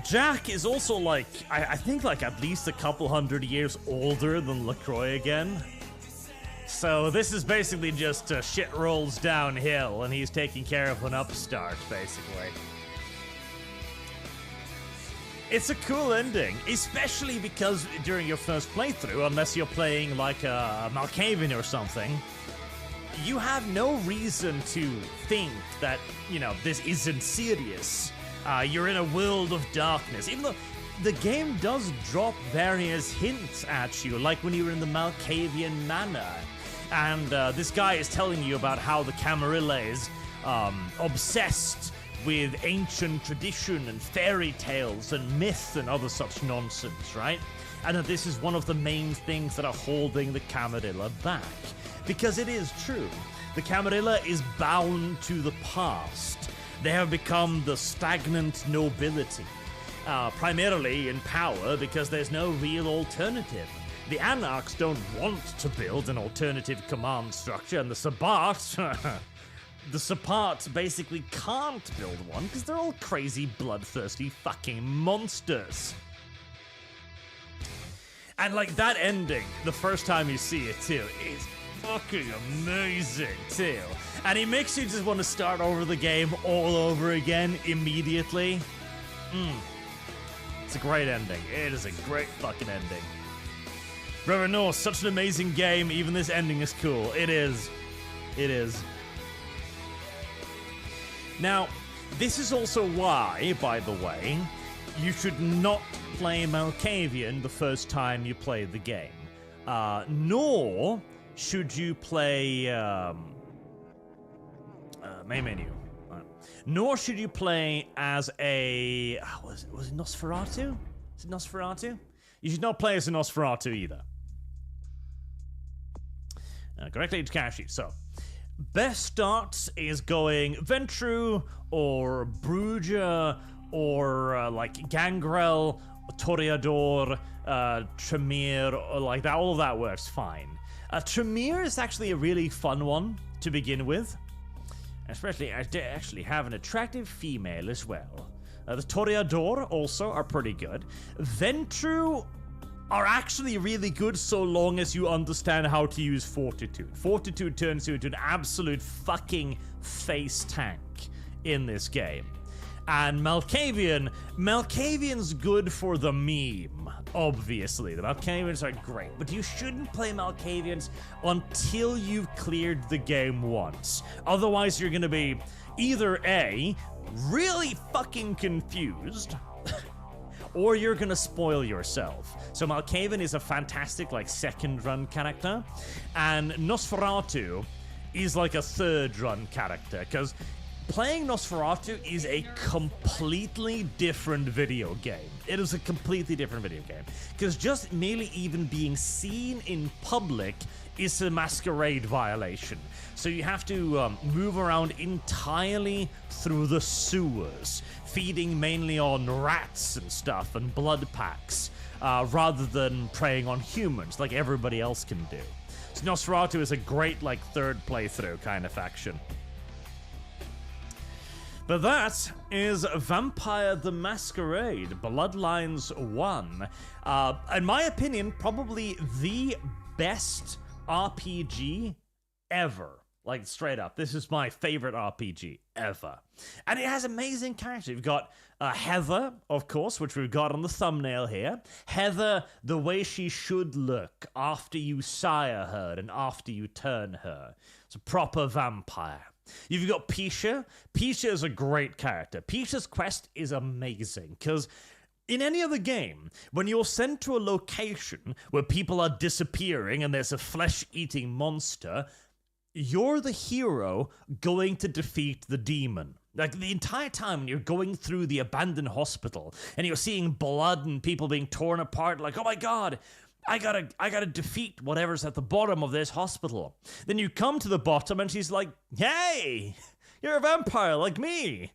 [SPEAKER 1] Jack is also like, I think like at least a couple hundred years older than LaCroix again. So this is basically just shit rolls downhill and he's taking care of an upstart, basically. It's a cool ending, especially because during your first playthrough, unless you're playing like a Malkavian or something, you have no reason to think that, you know, this isn't serious. You're in a world of darkness. Even though the game does drop various hints at you, like when you were in the Malkavian Manor, and this guy is telling you about how the Camarilla is obsessed with ancient tradition and fairy tales and myth and other such nonsense, right? And that this is one of the main things that are holding the Camarilla back. Because it is true. The Camarilla is bound to the past. They have become the stagnant nobility. Primarily in power because there's no real alternative. The Anarchs don't want to build an alternative command structure, and the Sabbat... The Sabbat basically can't build one because they're all crazy, bloodthirsty fucking monsters. And like that ending, the first time you see it too, is fucking amazing too. And it makes you just want to start over the game all over again immediately. It's a great ending. It is a great fucking ending. Brother Norse, such an amazing game. Even this ending is cool. It is. It is. Now, this is also why, by the way, you should not play Malkavian the first time you play the game. Nor should you play main menu. Nor should you play as a... was it Nosferatu? Is it Nosferatu? You should not play as a Nosferatu either. Correctly to cash sheet. So, best starts is going Ventru or Bruja or like Gangrel, Toreador, Tremere, or like that. All of that works fine. Tremere is actually a really fun one to begin with. Especially, I actually have an attractive female as well. The Toreador also are pretty good. Ventru are actually really good so long as you understand how to use Fortitude. Fortitude turns you into an absolute fucking face tank in this game. And Malkavian's good for the meme, obviously. The Malkavians are great, but you shouldn't play Malkavians until you've cleared the game once. Otherwise, you're gonna be either A, really fucking confused, or you're gonna spoil yourself. So Malkavian is a fantastic, like, second run character, and Nosferatu is like a third run character, because playing Nosferatu is a completely different video game. It is a completely different video game. Because just merely even being seen in public is a masquerade violation. So you have to move around entirely through the sewers, feeding mainly on rats and stuff and blood packs, rather than preying on humans like everybody else can do. So Nosferatu is a great, like, third playthrough kind of faction. But that is Vampire the Masquerade, Bloodlines 1. In my opinion, probably the best RPG ever. Like, straight up, this is my favorite RPG ever. And it has amazing characters. You've got Heather, of course, which we've got on the thumbnail here. Heather, the way she should look after you sire her and after you turn her. It's a proper vampire. You've got Pisha. Pisha is a great character. Pisha's quest is amazing, because in any other game, when you're sent to a location where people are disappearing and there's a flesh-eating monster, you're the hero going to defeat the demon. Like, the entire time when you're going through the abandoned hospital and you're seeing blood and people being torn apart, like, oh my god, I gotta defeat whatever's at the bottom of this hospital. Then you come to the bottom and she's like, hey, you're a vampire like me.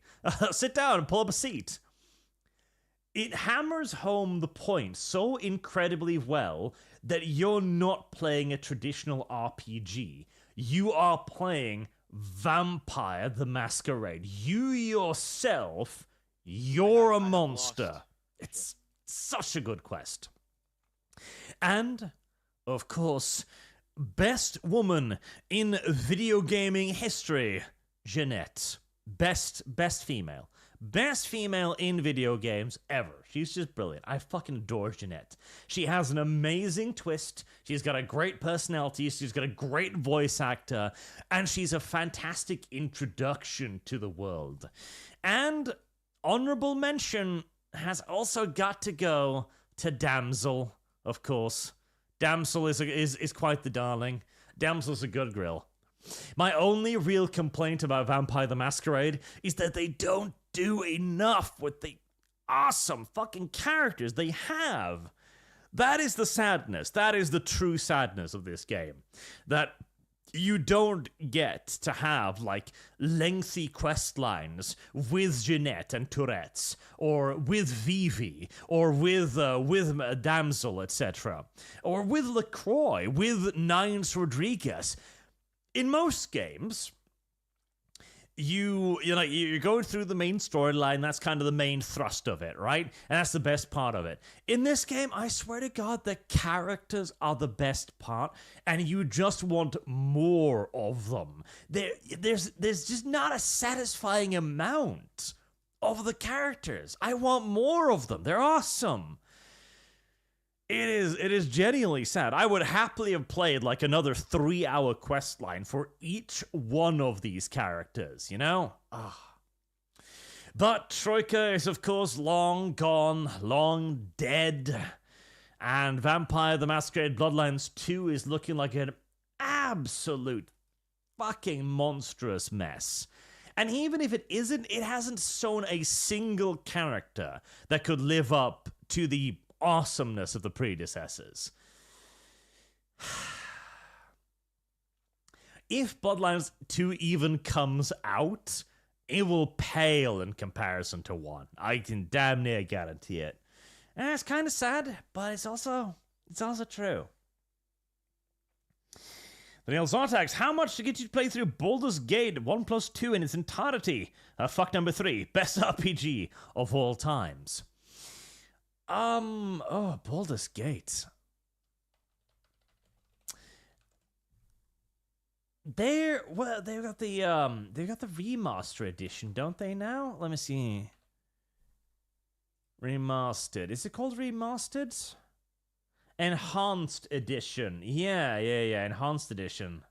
[SPEAKER 1] Sit down and pull up a seat. It hammers home the point so incredibly well that you're not playing a traditional RPG. You are playing Vampire the Masquerade. You yourself, you're a monster. It's such a good quest. And, of course, best woman in video gaming history, Jeanette. Best female. Best female in video games ever. She's just brilliant. I fucking adore Jeanette. She has an amazing twist. She's got a great personality. She's got a great voice actor. And she's a fantastic introduction to the world. And, honorable mention, has also got to go to Damsel, of course. Damsel is quite the darling. Damsel's a good grill. My only real complaint about Vampire the Masquerade is that they don't do enough with the awesome fucking characters they have. That is the sadness. That is the true sadness of this game. That you don't get to have, like, lengthy quest lines with Jeanette and Tourette's, or with Vivi, or with Damsel, etc., or with LaCroix, with Nines Rodriguez. In most games, you're going through the main storyline. That's kind of the main thrust of it, right? And that's the best part of it. In this game, I swear to God, the characters are the best part, and you just want more of them. There's just not a satisfying amount of the characters. I want more of them. They're awesome. It is genuinely sad. I would happily have played like another 3-hour quest line for each one of these characters, you know? But Troika is, of course, long gone, long dead. And Vampire the Masquerade Bloodlines 2 is looking like an absolute fucking monstrous mess. And even if it isn't, it hasn't shown a single character that could live up to the awesomeness of the predecessors. If Bloodlines 2 even comes out, it will pale in comparison to 1. I can damn near guarantee it. And it's kind of sad, but it's also true. Daniel Zartax, how much to get you to play through Baldur's Gate 1+2 in its entirety? Fuck number 3, best RPG of all times. Baldur's Gate. They've got the remaster edition, don't they now? Let me see. Remastered. Is it called remastered? Enhanced edition. Yeah, enhanced edition.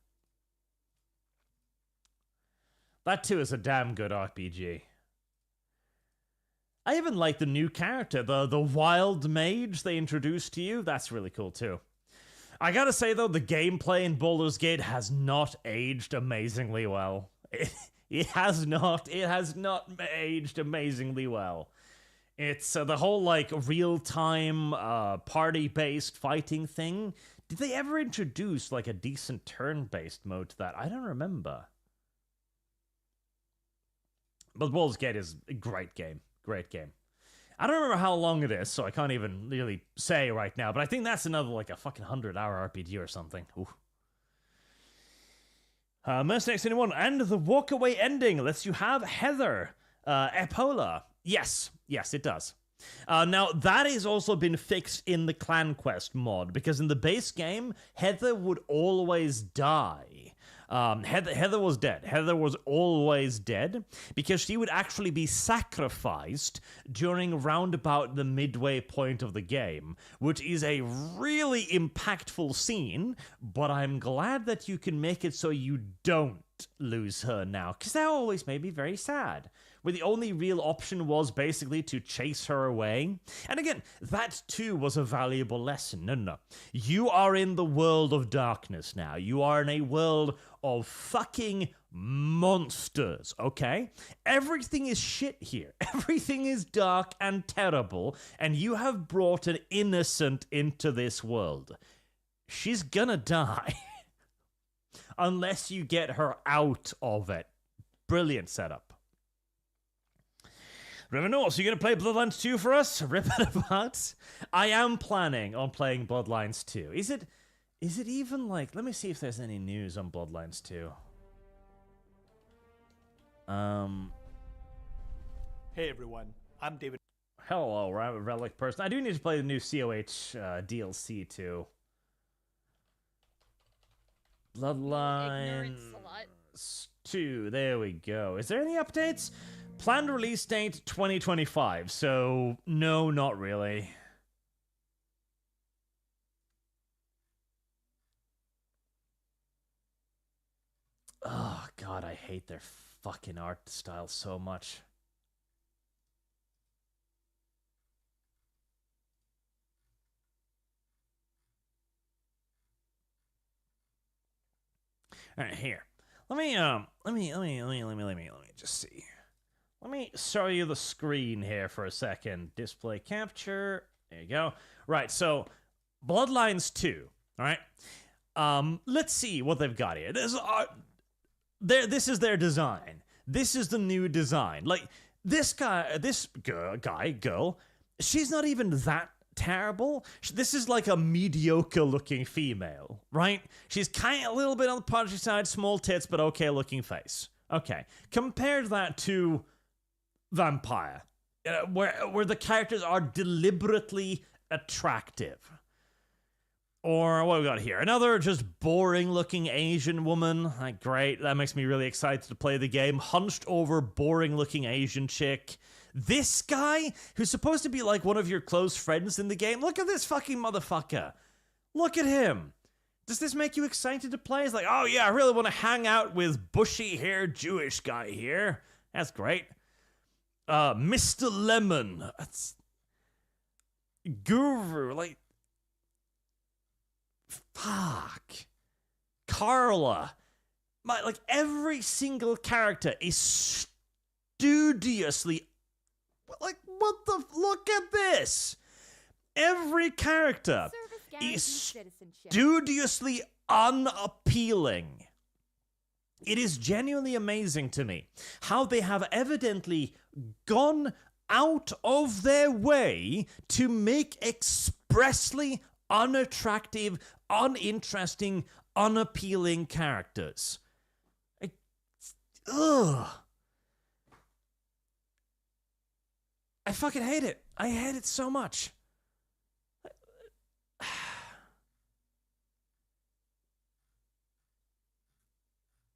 [SPEAKER 1] That too is a damn good RPG. I even like the new character, the wild mage they introduced to you. That's really cool too. I gotta say though, the gameplay in Baldur's Gate has not aged amazingly well. It has not aged amazingly well. It's the whole like real-time party-based fighting thing. Did they ever introduce like a decent turn-based mode to that? I don't remember. But Baldur's Gate is a great game. Great game. I don't remember how long it is, so I can't even really say right now, but I think that's another, like, a fucking 100-hour RPG or something. Ooh. Mercenaries 21, and the walkaway ending lets you have Heather, Epola. Yes, it does. Now, that has also been fixed in the Clan Quest mod, because in the base game, Heather would always die. Heather was dead. Heather was always dead because she would actually be sacrificed during roundabout the midway point of the game, which is a really impactful scene, but I'm glad that you can make it so you don't lose her now, because that always made me very sad, where the only real option was basically to chase her away. And again, that too was a valuable lesson. No. You are in the world of darkness now. You are in a world of fucking monsters, okay? Everything is shit here. Everything is dark and terrible, and you have brought an innocent into this world. She's gonna die. Unless you get her out of it. Brilliant setup. Revenant, so you're going to play Bloodlines 2 for us? Rip it apart? I am planning on playing Bloodlines 2. Is it even like... Let me see if there's any news on Bloodlines 2.
[SPEAKER 12] Hey everyone, I'm David.
[SPEAKER 1] Hello, Relic person. I do need to play the new COH DLC too. Bloodlines 2. There we go. Is there any updates? Planned release date 2025. So no, not really. Oh god, I hate their fucking art style so much. right, here. Let me just see. Let me show you the screen here for a second. Display capture. There you go. Right, so Bloodlines 2, all right? Let's see what they've got here. This is their design. This is the new design. Like, this girl, she's not even that terrible. This is like a mediocre looking female, right? She's kind of a little bit on the punchy side, small tits, but okay looking face. Okay. Compare that to Vampire, where the characters are deliberately attractive. Or what we got here? Another just boring looking Asian woman. Like, great. That makes me really excited to play the game. Hunched over, boring looking Asian chick. This guy, who's supposed to be like one of your close friends in the game. Look at this fucking motherfucker. Look at him. Does this make you excited to play? It's like, oh yeah, I really want to hang out with bushy-haired Jewish guy here. That's great. Mr. Lemon. That's... Guru. Like... Fuck. Carla. Like, every single character is studiously... Like, what the... Look at this! Every character is studiously unappealing. It is genuinely amazing to me how they have evidently gone out of their way to make expressly unattractive, uninteresting, unappealing characters. Ugh. I fucking hate it. I hate it so much.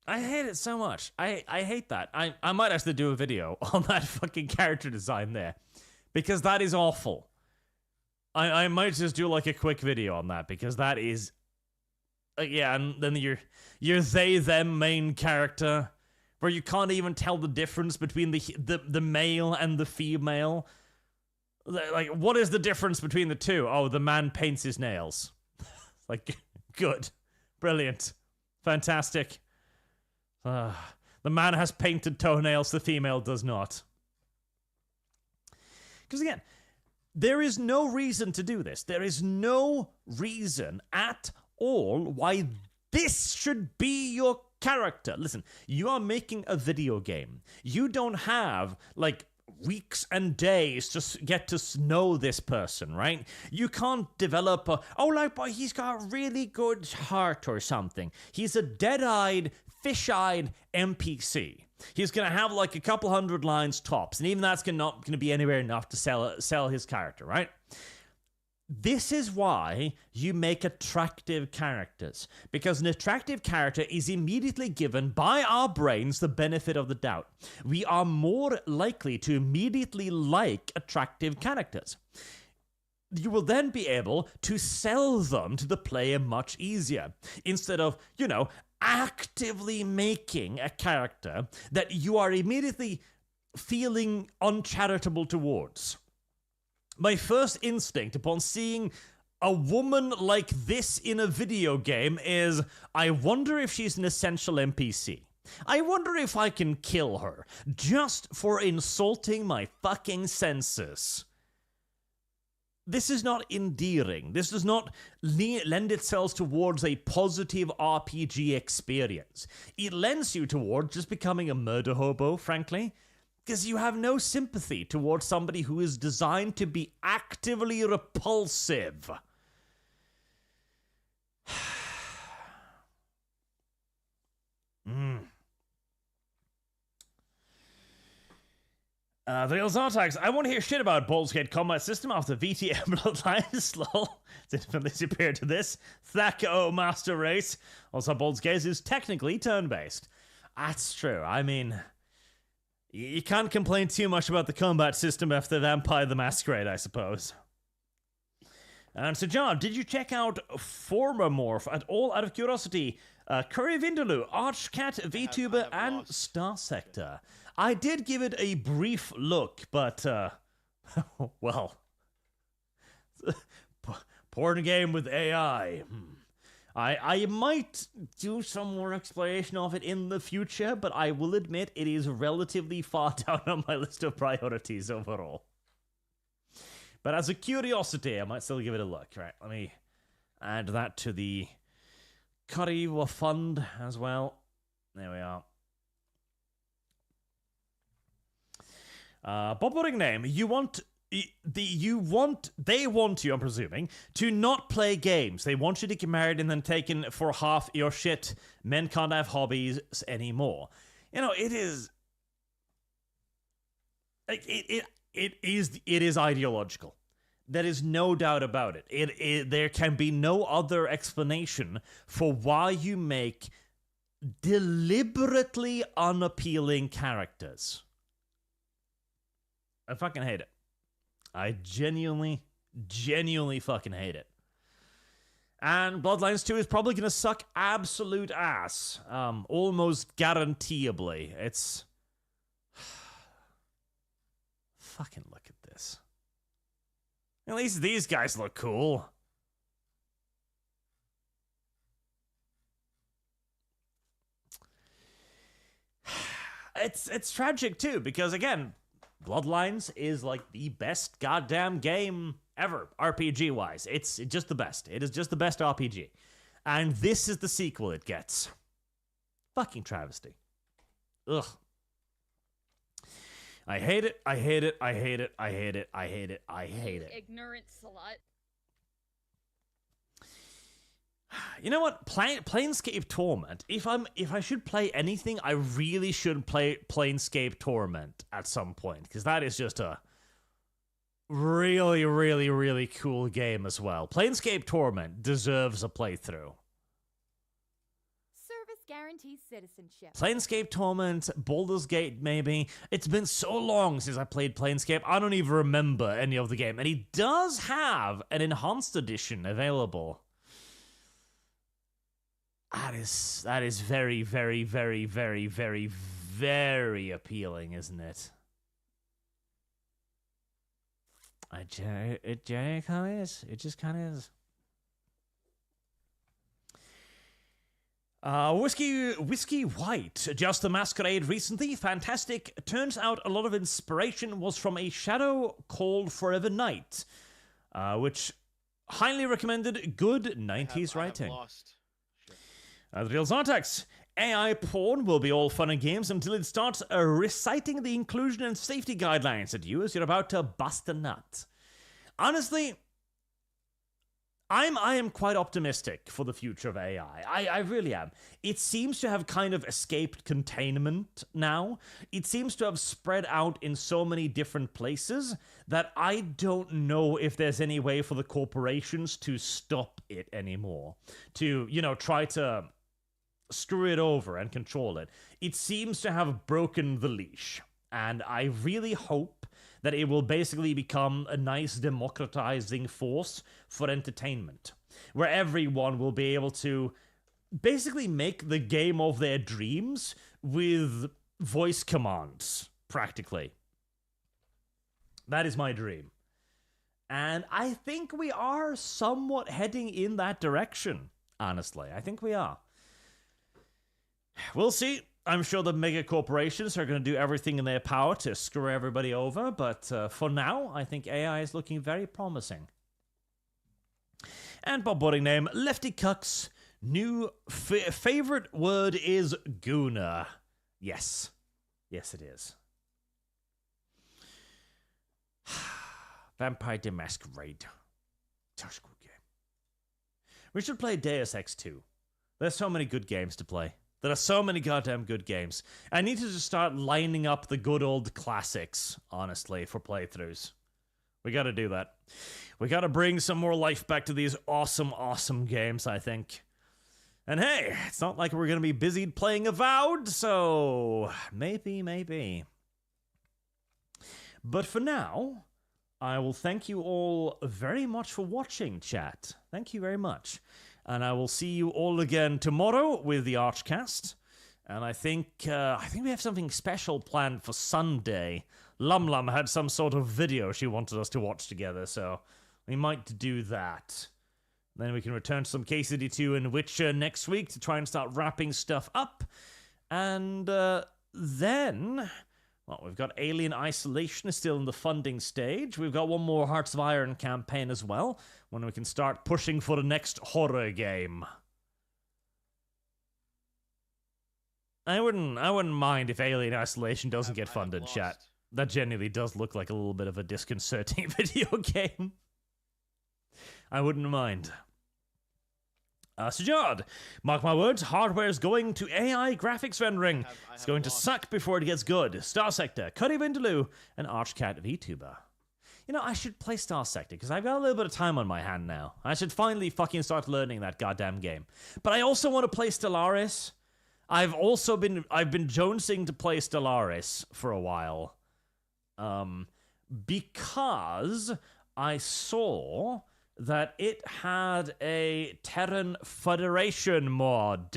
[SPEAKER 1] I hate it so much. I hate that. I might actually do a video on that fucking character design there. Because that is awful. I might just do like a quick video on that, because that is... yeah, and then your they-them main character, where you can't even tell the difference between the male and the female. Like, what is the difference between the two? Oh, the man paints his nails. Like, good. Brilliant. Fantastic. The man has painted toenails, the female does not. Because again, there is no reason to do this. There is no reason at all why this should be your character. Listen, you are making a video game. You don't have, like, weeks and days to get to know this person, right? You can't develop boy, he's got a really good heart or something. He's a dead-eyed, fish-eyed NPC. He's going to have like a couple hundred lines tops, and even that's not going to be anywhere enough to sell his character, right? This is why you make attractive characters, because an attractive character is immediately given by our brains the benefit of the doubt. We are more likely to immediately like attractive characters. You will then be able to sell them to the player much easier, instead of, actively making a character that you are immediately feeling uncharitable towards. My first instinct upon seeing a woman like this in a video game is, I wonder if she's an essential NPC. I wonder if I can kill her, just for insulting my fucking senses. This is not endearing. This does not lend itself towards a positive RPG experience. It lends you towards just becoming a murder hobo, frankly, because you have no sympathy towards somebody who is designed to be actively repulsive. Vale's Artax, I want to hear shit about Baldur's Gate combat system after VTM Bloodlines, lol. It's infinitely superior to this. Thako Master Race. Also, Baldur's Gate is technically turn-based. That's true. I mean, you can't complain too much about the combat system after Vampire the Masquerade, I suppose. And so, John, did you check out Formamorph at all out of curiosity? Curry Vindaloo, ArchCat, VTuber, and Star Sector. I did give it a brief look, but, well, porn game with AI. I might do some more exploration of it in the future, but I will admit it is relatively far down on my list of priorities overall. But as a curiosity, I might still give it a look. Right, let me add that to the Kariwa fund as well. There we are. Bob Name, they want you, I'm presuming, to not play games. They want you to get married and then taken for half your shit. Men can't have hobbies anymore. You know, it is ideological. There is no doubt about it. There can be no other explanation for why you make deliberately unappealing characters. I fucking hate it. I genuinely fucking hate it. And Bloodlines 2 is probably going to suck absolute ass. Almost guaranteeably. It's... fucking look at this. At least these guys look cool. It's tragic too, because again, Bloodlines is like the best goddamn game ever, RPG-wise. It's just the best. It is just the best RPG. And this is the sequel it gets. Fucking travesty. Ugh. I hate it, I hate it, I hate it, I hate it, I hate it, I hate it.
[SPEAKER 11] Ignorant slut.
[SPEAKER 1] You know what? Planescape Torment. If I should play anything, I really should play Planescape Torment at some point, because that is just a really, really, really cool game as well. Planescape Torment deserves a playthrough.
[SPEAKER 11] Service guarantees citizenship.
[SPEAKER 1] Planescape Torment, Baldur's Gate, maybe. It's been so long since I played Planescape, I don't even remember any of the game. And he does have an enhanced edition available. That is very, very, very, very, very, very appealing, isn't it? It kind of is. It just kind of is. Whiskey White. Just the Masquerade recently. Fantastic. Turns out a lot of inspiration was from a shadow called Forever Night, which highly recommended. Good 90s writing. The real Zartax. AI porn will be all fun and games until it starts reciting the inclusion and safety guidelines at you as you're about to bust a nut. Honestly, I am quite optimistic for the future of AI. I really am. It seems to have kind of escaped containment now. It seems to have spread out in so many different places that I don't know if there's any way for the corporations to stop it anymore. To, try to screw it over and control it. It seems to have broken the leash. And I really hope that it will basically become a nice democratizing force for entertainment, where everyone will be able to basically make the game of their dreams with voice commands, practically. That is my dream. And I think we are somewhat heading in that direction, honestly. I think we are. We'll see. I'm sure the mega corporations are going to do everything in their power to screw everybody over, but for now, I think AI is looking very promising. And Bob Boarding Name, Lefty Cucks, new favorite word is Gooner. Yes. Yes, it is. Vampire the Masquerade. Such a good game. We should play Deus Ex 2. There's so many good games to play. There are so many goddamn good games. I need to just start lining up the good old classics, honestly, for playthroughs. We gotta do that. We gotta bring some more life back to these awesome, awesome games, I think. And hey, it's not like we're gonna be busy playing Avowed, so maybe. But for now, I will thank you all very much for watching, chat. Thank you very much. And I will see you all again tomorrow with the ArchCast. And I think we have something special planned for Sunday. Lum had some sort of video she wanted us to watch together, so we might do that. Then we can return to some KCD2 and Witcher next week to try and start wrapping stuff up. And then, well, we've got Alien Isolation is still in the funding stage. We've got one more Hearts of Iron campaign as well, when we can start pushing for the next horror game. I wouldn't mind if Alien Isolation doesn't get funded, chat. That genuinely does look like a little bit of a disconcerting video game. I wouldn't mind. Sujard, mark my words, hardware is going to AI graphics rendering. It's going to suck before it gets good. Star Sector, Cuddy Vindaloo, and Archcat VTuber. You know, I should play Star Sector, because I've got a little bit of time on my hand now. I should finally fucking start learning that goddamn game. But I also want to play Stellaris. I've been jonesing to play Stellaris for a while. Because I saw that it had a Terran Federation mod.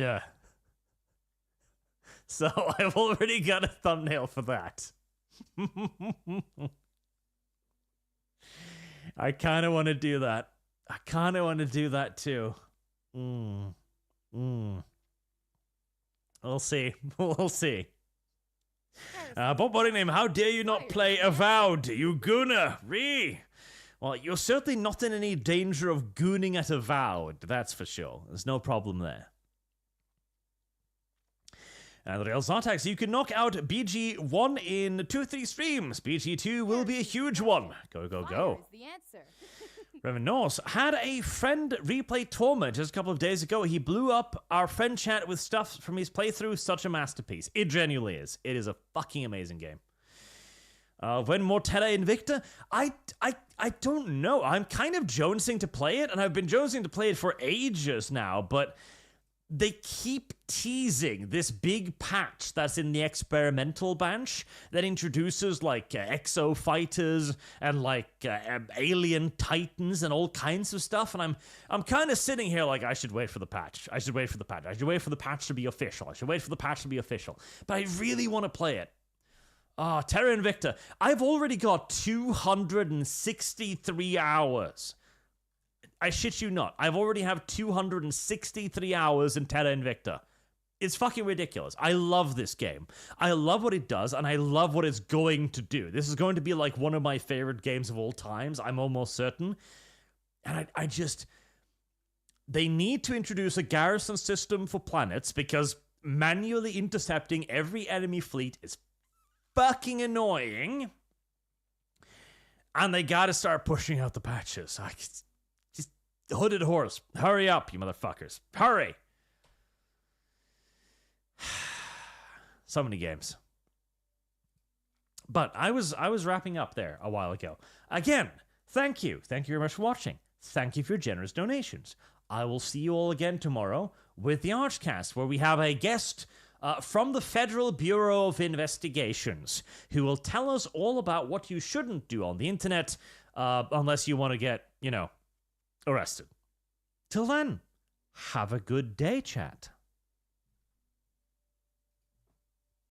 [SPEAKER 1] So I've already got a thumbnail for that. I kind of want to do that. I kind of want to do that too. We'll see. We'll see. Bob Body Name, how dare you not play Avowed, you gooner? Well, you're certainly not in any danger of gooning at Avowed, that's for sure. There's no problem there. And the real Zartax, you can knock out BG1 in 2-3 streams. BG2 will be a huge one. Go, go, go.
[SPEAKER 11] The answer.
[SPEAKER 1] Reverend Norse had a friend replay Torment just a couple of days ago. He blew up our friend chat with stuff from his playthrough. Such a masterpiece. It genuinely is. It is a fucking amazing game. When Mortella Invicta? I don't know. I'm kind of jonesing to play it, and I've been jonesing to play it for ages now, but they keep teasing this big patch that's in the experimental branch that introduces, like, exo fighters and, like, alien titans and all kinds of stuff, and I'm kind of sitting here like, I should wait for the patch. I should wait for the patch. I should wait for the patch to be official. I should wait for the patch to be official. But I really want to play it. Terra Invicta. I've already got 263 hours. I shit you not. I've already have 263 hours in Terra Invicta. It's fucking ridiculous. I love this game. I love what it does, and I love what it's going to do. This is going to be like one of my favorite games of all times, I'm almost certain. And I just... They need to introduce a garrison system for planets, because manually intercepting every enemy fleet is fucking annoying. And they gotta start pushing out the patches. Just hooded horse. Hurry up, you motherfuckers. Hurry. So many games. But I was wrapping up there a while ago. Again, thank you. Thank you very much for watching. Thank you for your generous donations. I will see you all again tomorrow with the ArchCast, where we have a guest from the Federal Bureau of Investigations, who will tell us all about what you shouldn't do on the internet, unless you want to get, arrested. Till then, have a good day, chat.